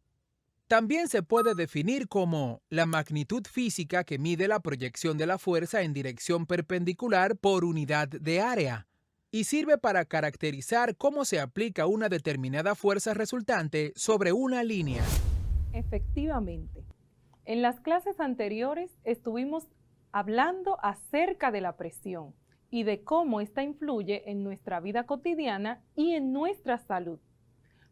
I: También se puede definir como la magnitud física que mide la proyección de la fuerza en dirección perpendicular por unidad de área, y sirve para caracterizar cómo se aplica una determinada fuerza resultante sobre una línea.
L: Efectivamente. En las clases anteriores estuvimos hablando acerca de la presión y de cómo ésta influye en nuestra vida cotidiana y en nuestra salud.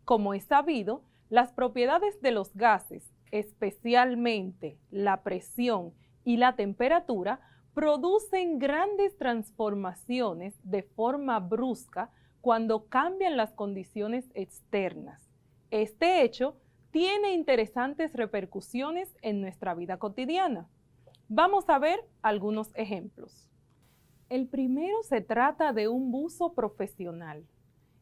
L: Como es sabido, las propiedades de los gases, especialmente la presión y la temperatura, producen grandes transformaciones de forma brusca cuando cambian las condiciones externas. Este hecho tiene interesantes repercusiones en nuestra vida cotidiana. Vamos a ver algunos ejemplos. El primero se trata de un buzo profesional,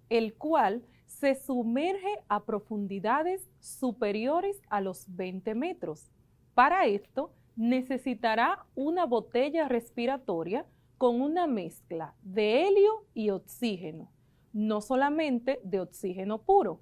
L: el cual se sumerge a profundidades superiores a los 20 metros. Para esto, necesitará una botella respiratoria con una mezcla de helio y oxígeno, no solamente de oxígeno puro.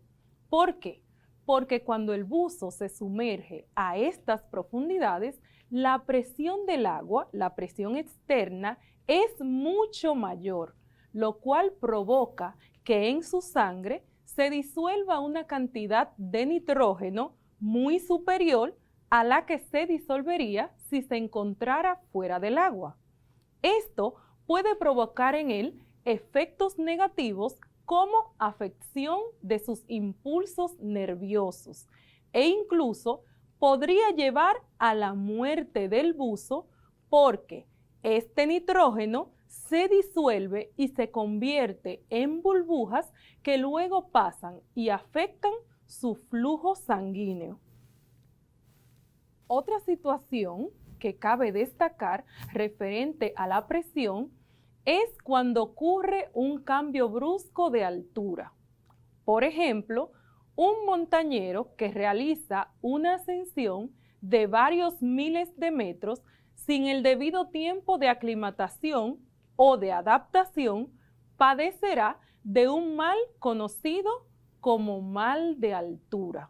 L: ¿Por qué? Porque cuando el buzo se sumerge a estas profundidades, la presión del agua, la presión externa, es mucho mayor, lo cual provoca que en su sangre se disuelva una cantidad de nitrógeno muy superior a la que se disolvería si se encontrara fuera del agua. Esto puede provocar en él efectos negativos como afección de sus impulsos nerviosos e incluso podría llevar a la muerte del buzo porque este nitrógeno se disuelve y se convierte en burbujas que luego pasan y afectan su flujo sanguíneo. Otra situación que cabe destacar referente a la presión es cuando ocurre un cambio brusco de altura. Por ejemplo, un montañero que realiza una ascensión de varios miles de metros sin el debido tiempo de aclimatación o de adaptación padecerá de un mal conocido como mal de altura,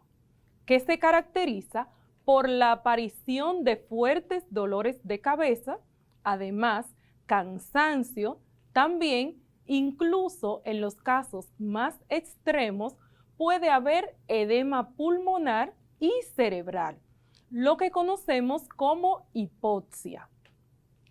L: que se caracteriza por la aparición de fuertes dolores de cabeza, además cansancio, también incluso en los casos más extremos puede haber edema pulmonar y cerebral, lo que conocemos como hipoxia.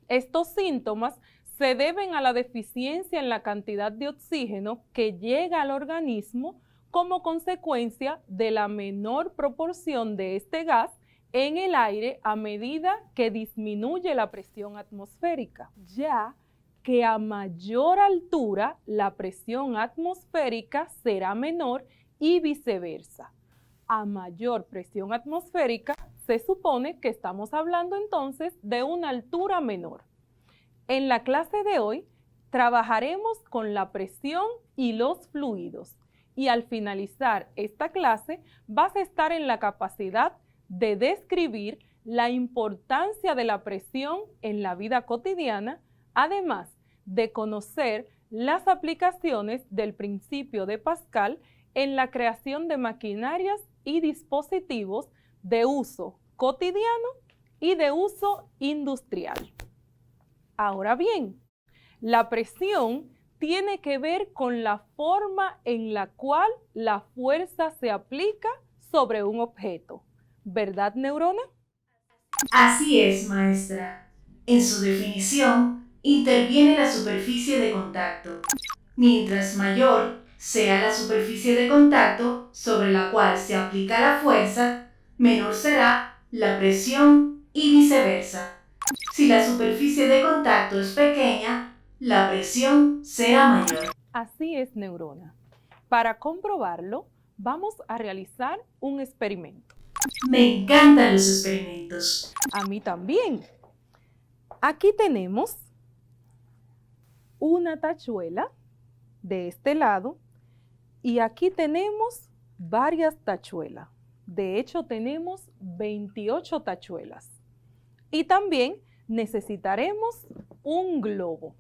L: Estos síntomas se deben a la deficiencia en la cantidad de oxígeno que llega al organismo como consecuencia de la menor proporción de este gas en el aire a medida que disminuye la presión atmosférica, ya que a mayor altura la presión atmosférica será menor y viceversa. A mayor presión atmosférica se supone que estamos hablando entonces de una altura menor. En la clase de hoy trabajaremos con la presión y los fluidos y al finalizar esta clase vas a estar en la capacidad de describir la importancia de la presión en la vida cotidiana, además de conocer las aplicaciones del principio de Pascal en la creación de maquinarias y dispositivos de uso cotidiano y de uso industrial. Ahora bien, la presión tiene que ver con la forma en la cual la fuerza se aplica sobre un objeto. ¿Verdad, Neurona?
G: Así es, maestra. En su definición, interviene la superficie de contacto. Mientras mayor sea la superficie de contacto sobre la cual se aplica la fuerza, menor será la presión y viceversa. Si la superficie de contacto es pequeña, la presión será mayor.
L: Así es, Neurona. Para comprobarlo, vamos a realizar un experimento.
G: Me encantan los experimentos.
L: A mí también. Aquí tenemos una tachuela de este lado y aquí tenemos varias tachuelas. De hecho, tenemos 28 tachuelas. Y también necesitaremos un globo.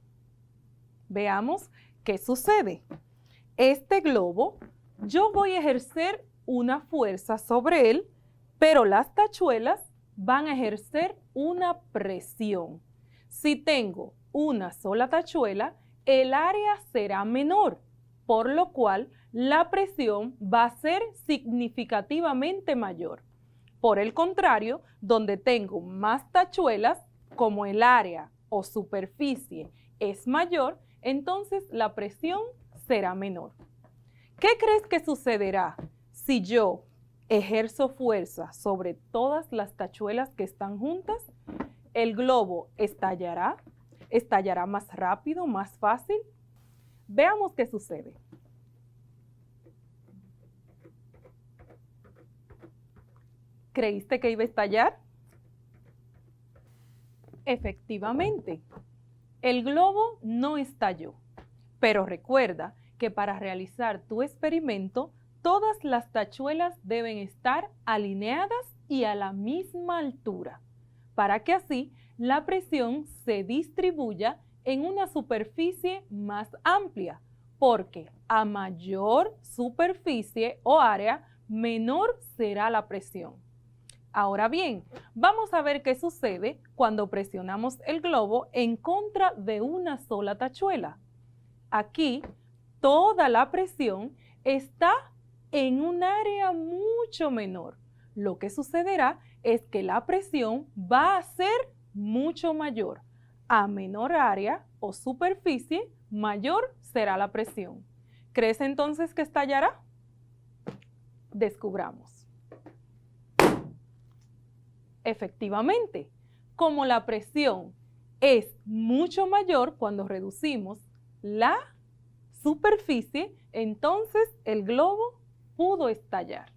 L: Veamos qué sucede. Este globo, yo voy a ejercer una fuerza sobre él, pero las tachuelas van a ejercer una presión. Si tengo una sola tachuela, el área será menor, por lo cual la presión va a ser significativamente mayor. Por el contrario, donde tengo más tachuelas, como el área o superficie es mayor, entonces la presión será menor. ¿Qué crees que sucederá si yo ejerzo fuerza sobre todas las tachuelas que están juntas? ¿El globo estallará? ¿Estallará más rápido, más fácil? Veamos qué sucede. ¿Creíste que iba a estallar? Efectivamente, el globo no estalló. Pero recuerda que para realizar tu experimento, todas las tachuelas deben estar alineadas y a la misma altura, para que así la presión se distribuya en una superficie más amplia, porque a mayor superficie o área, menor será la presión. Ahora bien, vamos a ver qué sucede cuando presionamos el globo en contra de una sola tachuela. Aquí, toda la presión está en un área mucho menor. Lo que sucederá es que la presión va a ser mucho mayor. A menor área o superficie, mayor será la presión. ¿Crees entonces que estallará? Descubramos. Efectivamente, como la presión es mucho mayor cuando reducimos la superficie, entonces el globo pudo estallar.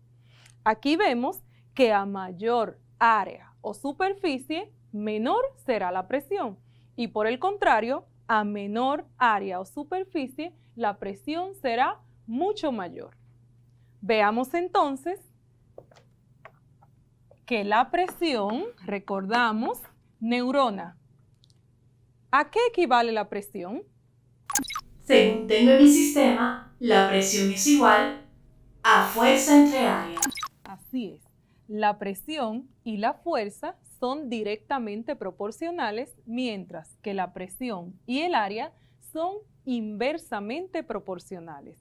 L: Aquí vemos que a mayor área o superficie, menor será la presión. Y por el contrario, a menor área o superficie, la presión será mucho mayor. Veamos entonces que la presión, recordamos, neurona. ¿A qué equivale la presión?
G: Según tengo en mi sistema, la presión es igual a fuerza entre área.
L: Así es. La presión y la fuerza son directamente proporcionales, mientras que la presión y el área son inversamente proporcionales.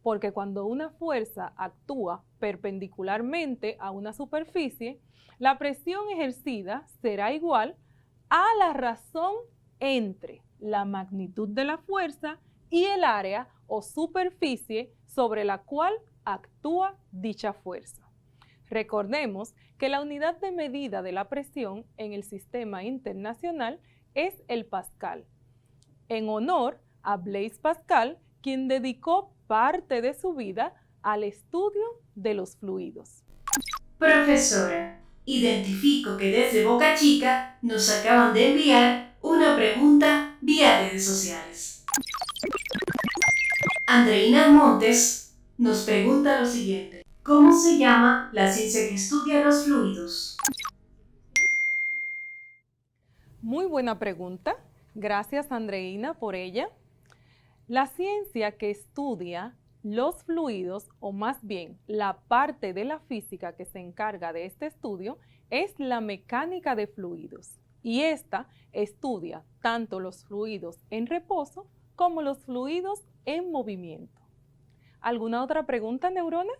L: Porque cuando una fuerza actúa perpendicularmente a una superficie, la presión ejercida será igual a la razón entre la magnitud de la fuerza y el área o superficie sobre la cual actúa dicha fuerza. Recordemos que la unidad de medida de la presión en el sistema internacional es el pascal, en honor a Blaise Pascal, quien dedicó parte de su vida al estudio de los fluidos.
G: Profesora, identifico que desde Boca Chica nos acaban de enviar una pregunta vía redes sociales. Andreina Montes nos pregunta lo siguiente: ¿cómo se llama la ciencia que estudia los fluidos?
L: Muy buena pregunta. Gracias, Andreina, por ella. La ciencia que estudia los fluidos, o más bien la parte de la física que se encarga de este estudio, es la mecánica de fluidos. Y esta estudia tanto los fluidos en reposo como los fluidos en movimiento. ¿Alguna otra pregunta, Neurona?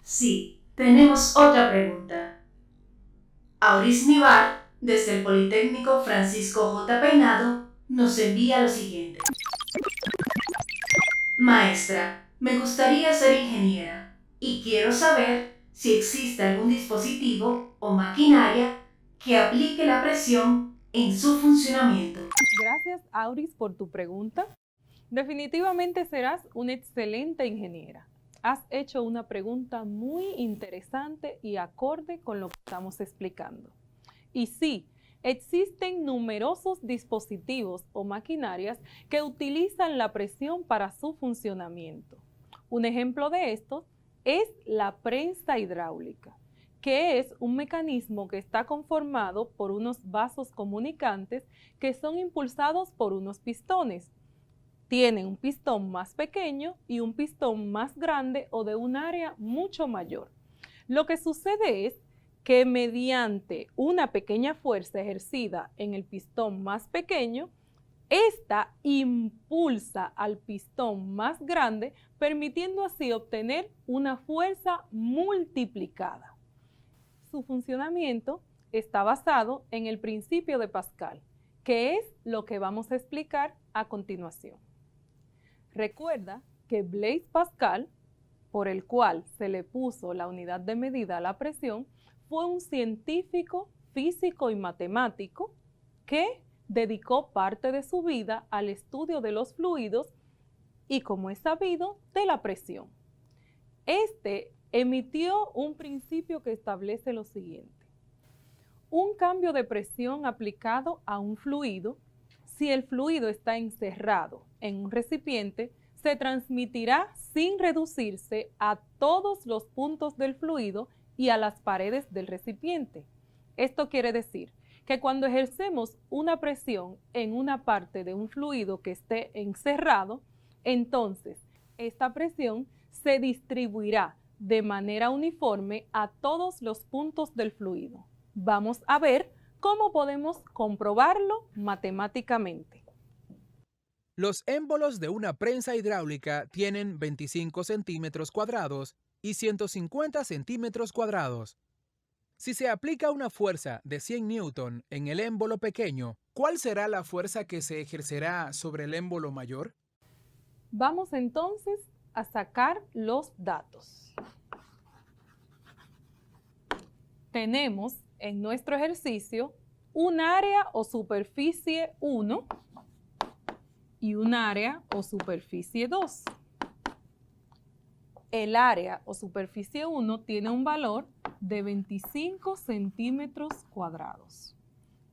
G: Sí, tenemos otra pregunta. Auris Nivar, desde el Politécnico Francisco J. Peinado, nos envía lo siguiente. Maestra, me gustaría ser ingeniera y quiero saber si existe algún dispositivo o maquinaria que aplique la presión en su funcionamiento.
L: Gracias, Auris, por tu pregunta. Definitivamente serás una excelente ingeniera. Has hecho una pregunta muy interesante y acorde con lo que estamos explicando. Y sí, existen numerosos dispositivos o maquinarias que utilizan la presión para su funcionamiento. Un ejemplo de esto es la prensa hidráulica, que es un mecanismo que está conformado por unos vasos comunicantes que son impulsados por unos pistones. Tienen un pistón más pequeño y un pistón más grande o de un área mucho mayor. Lo que sucede es que mediante una pequeña fuerza ejercida en el pistón más pequeño, esta impulsa al pistón más grande, permitiendo así obtener una fuerza multiplicada. Su funcionamiento está basado en el principio de Pascal, que es lo que vamos a explicar a continuación. Recuerda que Blaise Pascal, por el cual se le puso la unidad de medida a la presión, fue un científico, físico y matemático que dedicó parte de su vida al estudio de los fluidos y, como es sabido, de la presión. Este emitió un principio que establece lo siguiente: un cambio de presión aplicado a un fluido, si el fluido está encerrado en un recipiente, se transmitirá sin reducirse a todos los puntos del fluido y a las paredes del recipiente. Esto quiere decir que cuando ejercemos una presión en una parte de un fluido que esté encerrado, entonces esta presión se distribuirá de manera uniforme a todos los puntos del fluido. Vamos a ver cómo podemos comprobarlo matemáticamente.
I: Los émbolos de una prensa hidráulica tienen 25 centímetros cuadrados y 150 centímetros cuadrados. Si se aplica una fuerza de 100 newton en el émbolo pequeño, ¿cuál será la fuerza que se ejercerá sobre el émbolo mayor?
L: Vamos entonces a sacar los datos. Tenemos en nuestro ejercicio un área o superficie 1 y un área o superficie 2. El área o superficie 1 tiene un valor de 25 centímetros cuadrados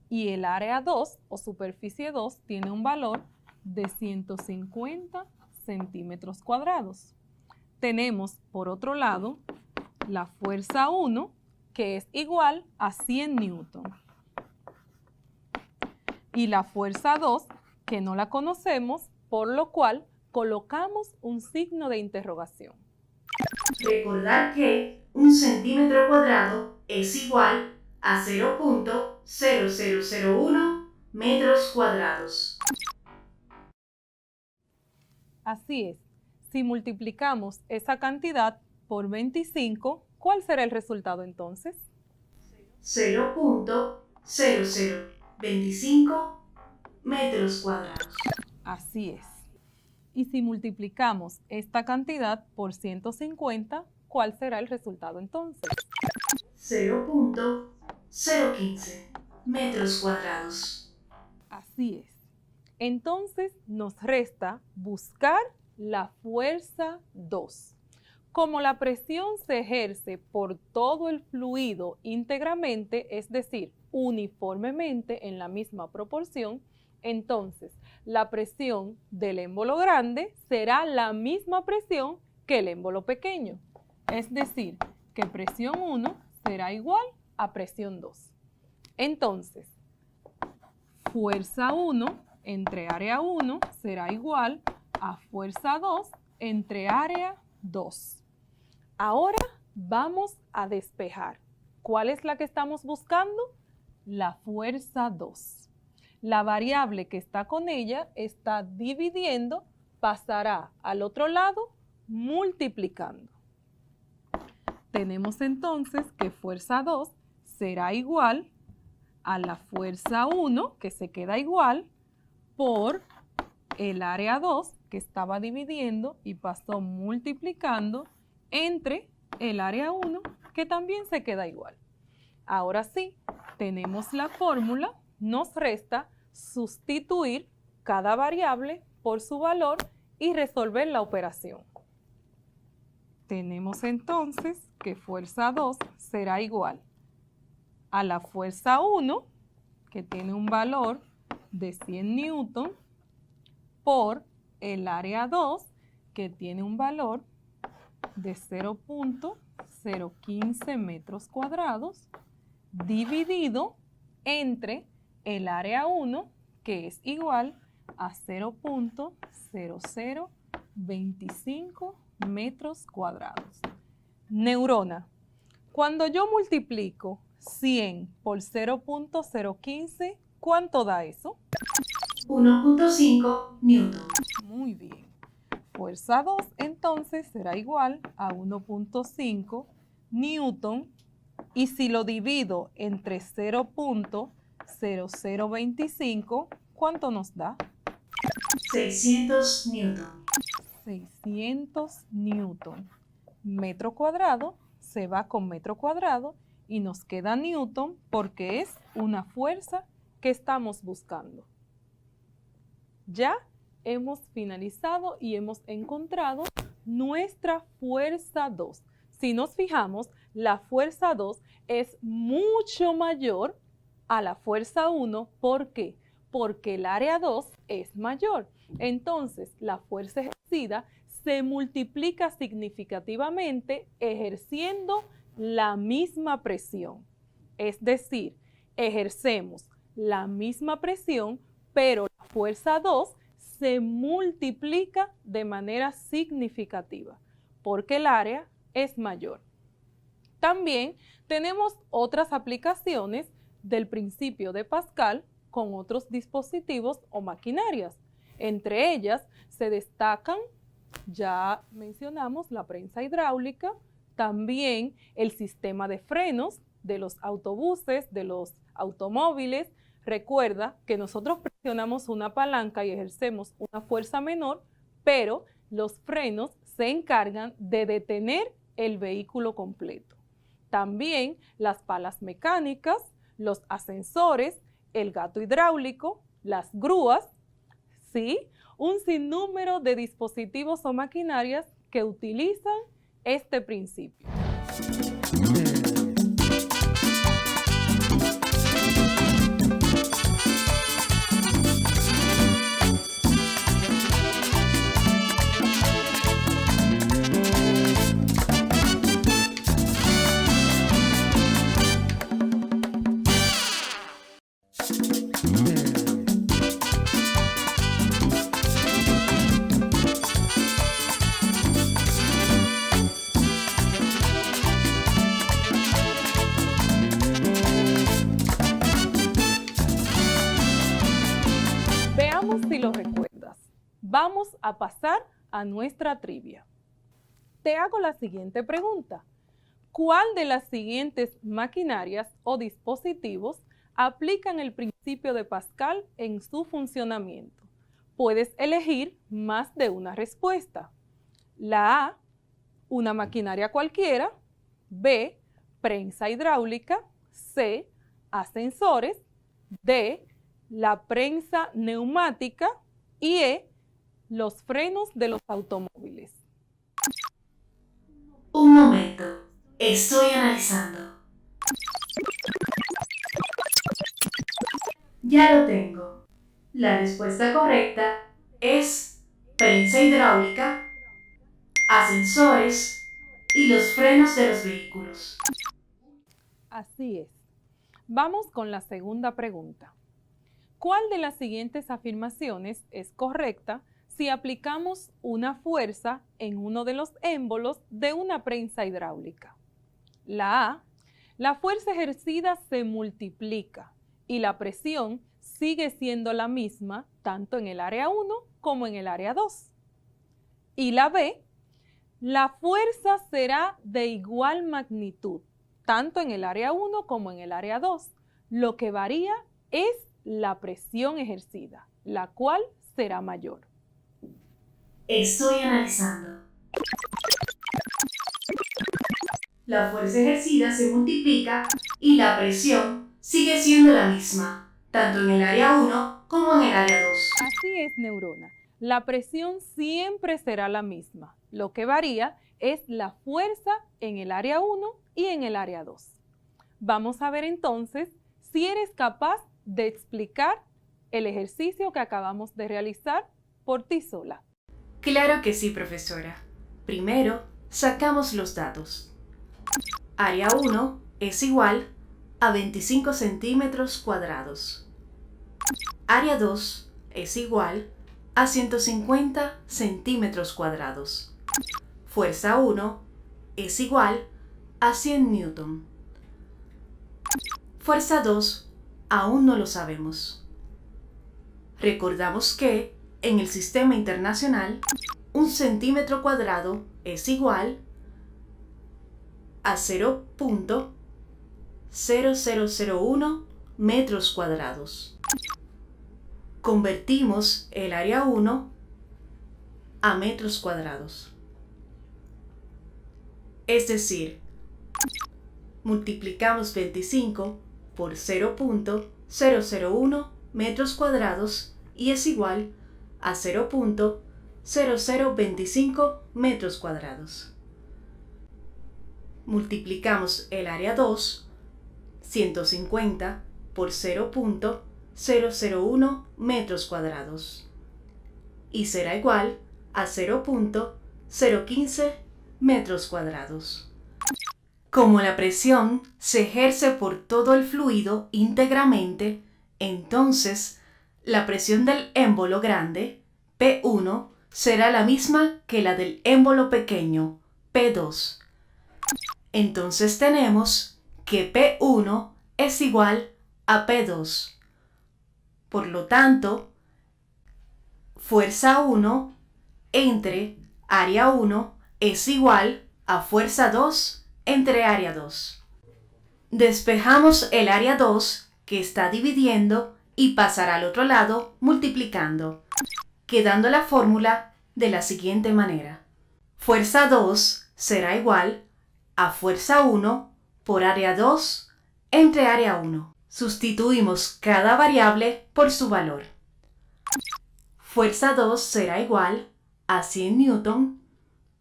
L: y el área 2 o superficie 2 tiene un valor de 150 centímetros cuadrados. Tenemos, por otro lado, la fuerza 1, que es igual a 100 newton. Y la fuerza 2, que no la conocemos, por lo cual colocamos un signo de interrogación.
G: Recordad que un centímetro cuadrado es igual a 0.0001 metros cuadrados.
L: Así es. Si multiplicamos esa cantidad por 25, ¿cuál será el resultado entonces?
G: 0.0025 metros cuadrados.
L: Así es. Y si multiplicamos esta cantidad por 150, ¿cuál será el resultado entonces?
G: 0.015 metros cuadrados.
L: Así es. Entonces nos resta buscar la fuerza 2. Como la presión se ejerce por todo el fluido íntegramente, es decir, uniformemente en la misma proporción, entonces la presión del émbolo grande será la misma presión que el émbolo pequeño. Es decir, que presión 1 será igual a presión 2. Entonces, fuerza 1 entre área 1 será igual a fuerza 2 entre área 2. Ahora vamos a despejar. ¿Cuál es la que estamos buscando? La fuerza 2. La variable que está con ella está dividiendo, pasará al otro lado multiplicando. Tenemos entonces que fuerza 2 será igual a la fuerza 1, que se queda igual, por el área 2, que estaba dividiendo y pasó multiplicando, entre el área 1, que también se queda igual. Ahora sí, tenemos la fórmula, nos resta sustituir cada variable por su valor y resolver la operación. Tenemos entonces que fuerza 2 será igual a la fuerza 1, que tiene un valor de 100 newton, por el área 2, que tiene un valor de 0.015 metros cuadrados, dividido entre el área 1, que es igual a 0.0025 metros cuadrados. Neurona, cuando yo multiplico 100 por 0.015, ¿cuánto da eso?
G: 1.5 newton.
L: Muy bien. Fuerza 2 entonces será igual a 1.5 newton, y si lo divido entre 0.0025, ¿cuánto nos da?
G: 600 newton.
L: 600 newton. Metro cuadrado se va con metro cuadrado y nos queda newton porque es una fuerza que estamos buscando. Ya hemos finalizado y hemos encontrado nuestra fuerza 2. Si nos fijamos, la fuerza 2 es mucho mayor a la fuerza 1. ¿Por qué? Porque el área 2 es mayor. Entonces, la fuerza ejercida se multiplica significativamente ejerciendo la misma presión. Es decir, ejercemos la misma presión, pero la fuerza 2 se multiplica de manera significativa porque el área es mayor. También tenemos otras aplicaciones del principio de Pascal con otros dispositivos o maquinarias. Entre ellas se destacan, ya mencionamos, la prensa hidráulica, también el sistema de frenos de los autobuses, de los automóviles. Recuerda que nosotros presionamos una palanca y ejercemos una fuerza menor, pero los frenos se encargan de detener el vehículo completo. También las palas mecánicas, los ascensores, el gato hidráulico, las grúas, ¿sí? Un sinnúmero de dispositivos o maquinarias que utilizan este principio. Veamos si lo recuerdas. Vamos a pasar a nuestra trivia. Te hago la siguiente pregunta. ¿Cuál de las siguientes maquinarias o dispositivos aplican el principio de Pascal en su funcionamiento? Puedes elegir más de una respuesta. La A, una maquinaria cualquiera. B, prensa hidráulica. C, ascensores. D, la prensa neumática. Y E, los frenos de los automóviles.
G: Un momento, estoy analizando. Ya lo tengo. La respuesta correcta es prensa hidráulica, ascensores y los frenos de los vehículos.
L: Así es. Vamos con la segunda pregunta. ¿Cuál de las siguientes afirmaciones es correcta si aplicamos una fuerza en uno de los émbolos de una prensa hidráulica? La A, la fuerza ejercida se multiplica y la presión sigue siendo la misma tanto en el área 1 como en el área 2. Y la B, la fuerza será de igual magnitud tanto en el área 1 como en el área 2. Lo que varía es la presión ejercida, la cual será mayor.
G: Estoy analizando. La fuerza ejercida se multiplica y la presión sigue siendo la misma, tanto en el área 1 como en el área 2.
L: Así es, Neurona. La presión siempre será la misma. Lo que varía es la fuerza en el área 1 y en el área 2. Vamos a ver entonces si eres capaz de explicar el ejercicio que acabamos de realizar por ti sola.
G: Claro que sí, profesora. Primero, sacamos los datos. Área 1 es igual a 25 centímetros cuadrados. Área 2 es igual a 150 centímetros cuadrados. Fuerza 1 es igual a 100 newton. Fuerza 2 aún no lo sabemos. Recordamos que en el sistema internacional, un centímetro cuadrado es igual a 0.0001 metros cuadrados. Convertimos el área 1 a metros cuadrados. Es decir, multiplicamos 25 por 0.001 metros cuadrados y es igual a 0.0025 metros cuadrados. Multiplicamos el área 2, 150 por 0.001 metros cuadrados y será igual a 0.015 metros cuadrados. Como la presión se ejerce por todo el fluido íntegramente, entonces la presión del émbolo grande, P1, será la misma que la del émbolo pequeño, P2. Entonces tenemos que P1 es igual a P2. Por lo tanto, fuerza 1 entre área 1 es igual a fuerza 2 entre área 2. Despejamos el área 2 que está dividiendo y pasará al otro lado multiplicando, quedando la fórmula de la siguiente manera. Fuerza 2 será igual a fuerza 1 por área 2 entre área 1. Sustituimos cada variable por su valor. Fuerza 2 será igual a 100 newton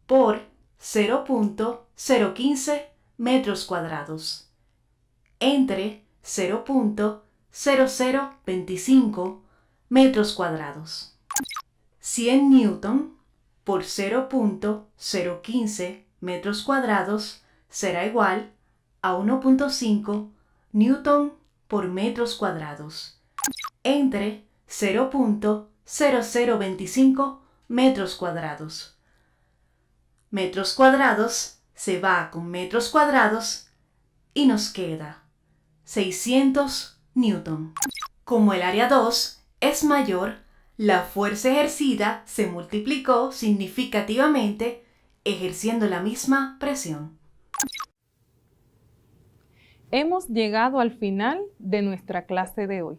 G: por 0.015 metros cuadrados entre 0.0025 metros cuadrados. 100 newton por 0.015 metros cuadrados será igual a 1.5 newton por metros cuadrados entre 0.0025 metros cuadrados. Metros cuadrados se va con metros cuadrados y nos queda 600 newton. Como el área 2 es mayor, la fuerza ejercida se multiplicó significativamente ejerciendo la misma presión.
L: Hemos llegado al final de nuestra clase de hoy,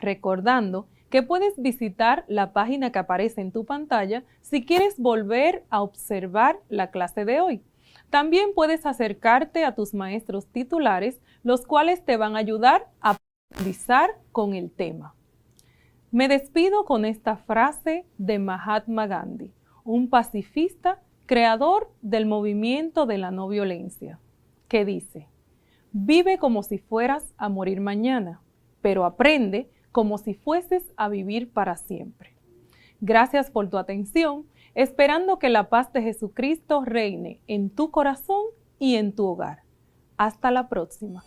L: recordando que puedes visitar la página que aparece en tu pantalla si quieres volver a observar la clase de hoy. También puedes acercarte a tus maestros titulares, los cuales te van a ayudar a profundizar con el tema. Me despido con esta frase de Mahatma Gandhi, un pacifista creador del movimiento de la no violencia, que dice: vive como si fueras a morir mañana, pero aprende como si fueses a vivir para siempre. Gracias por tu atención, esperando que la paz de Jesucristo reine en tu corazón y en tu hogar. Hasta la próxima.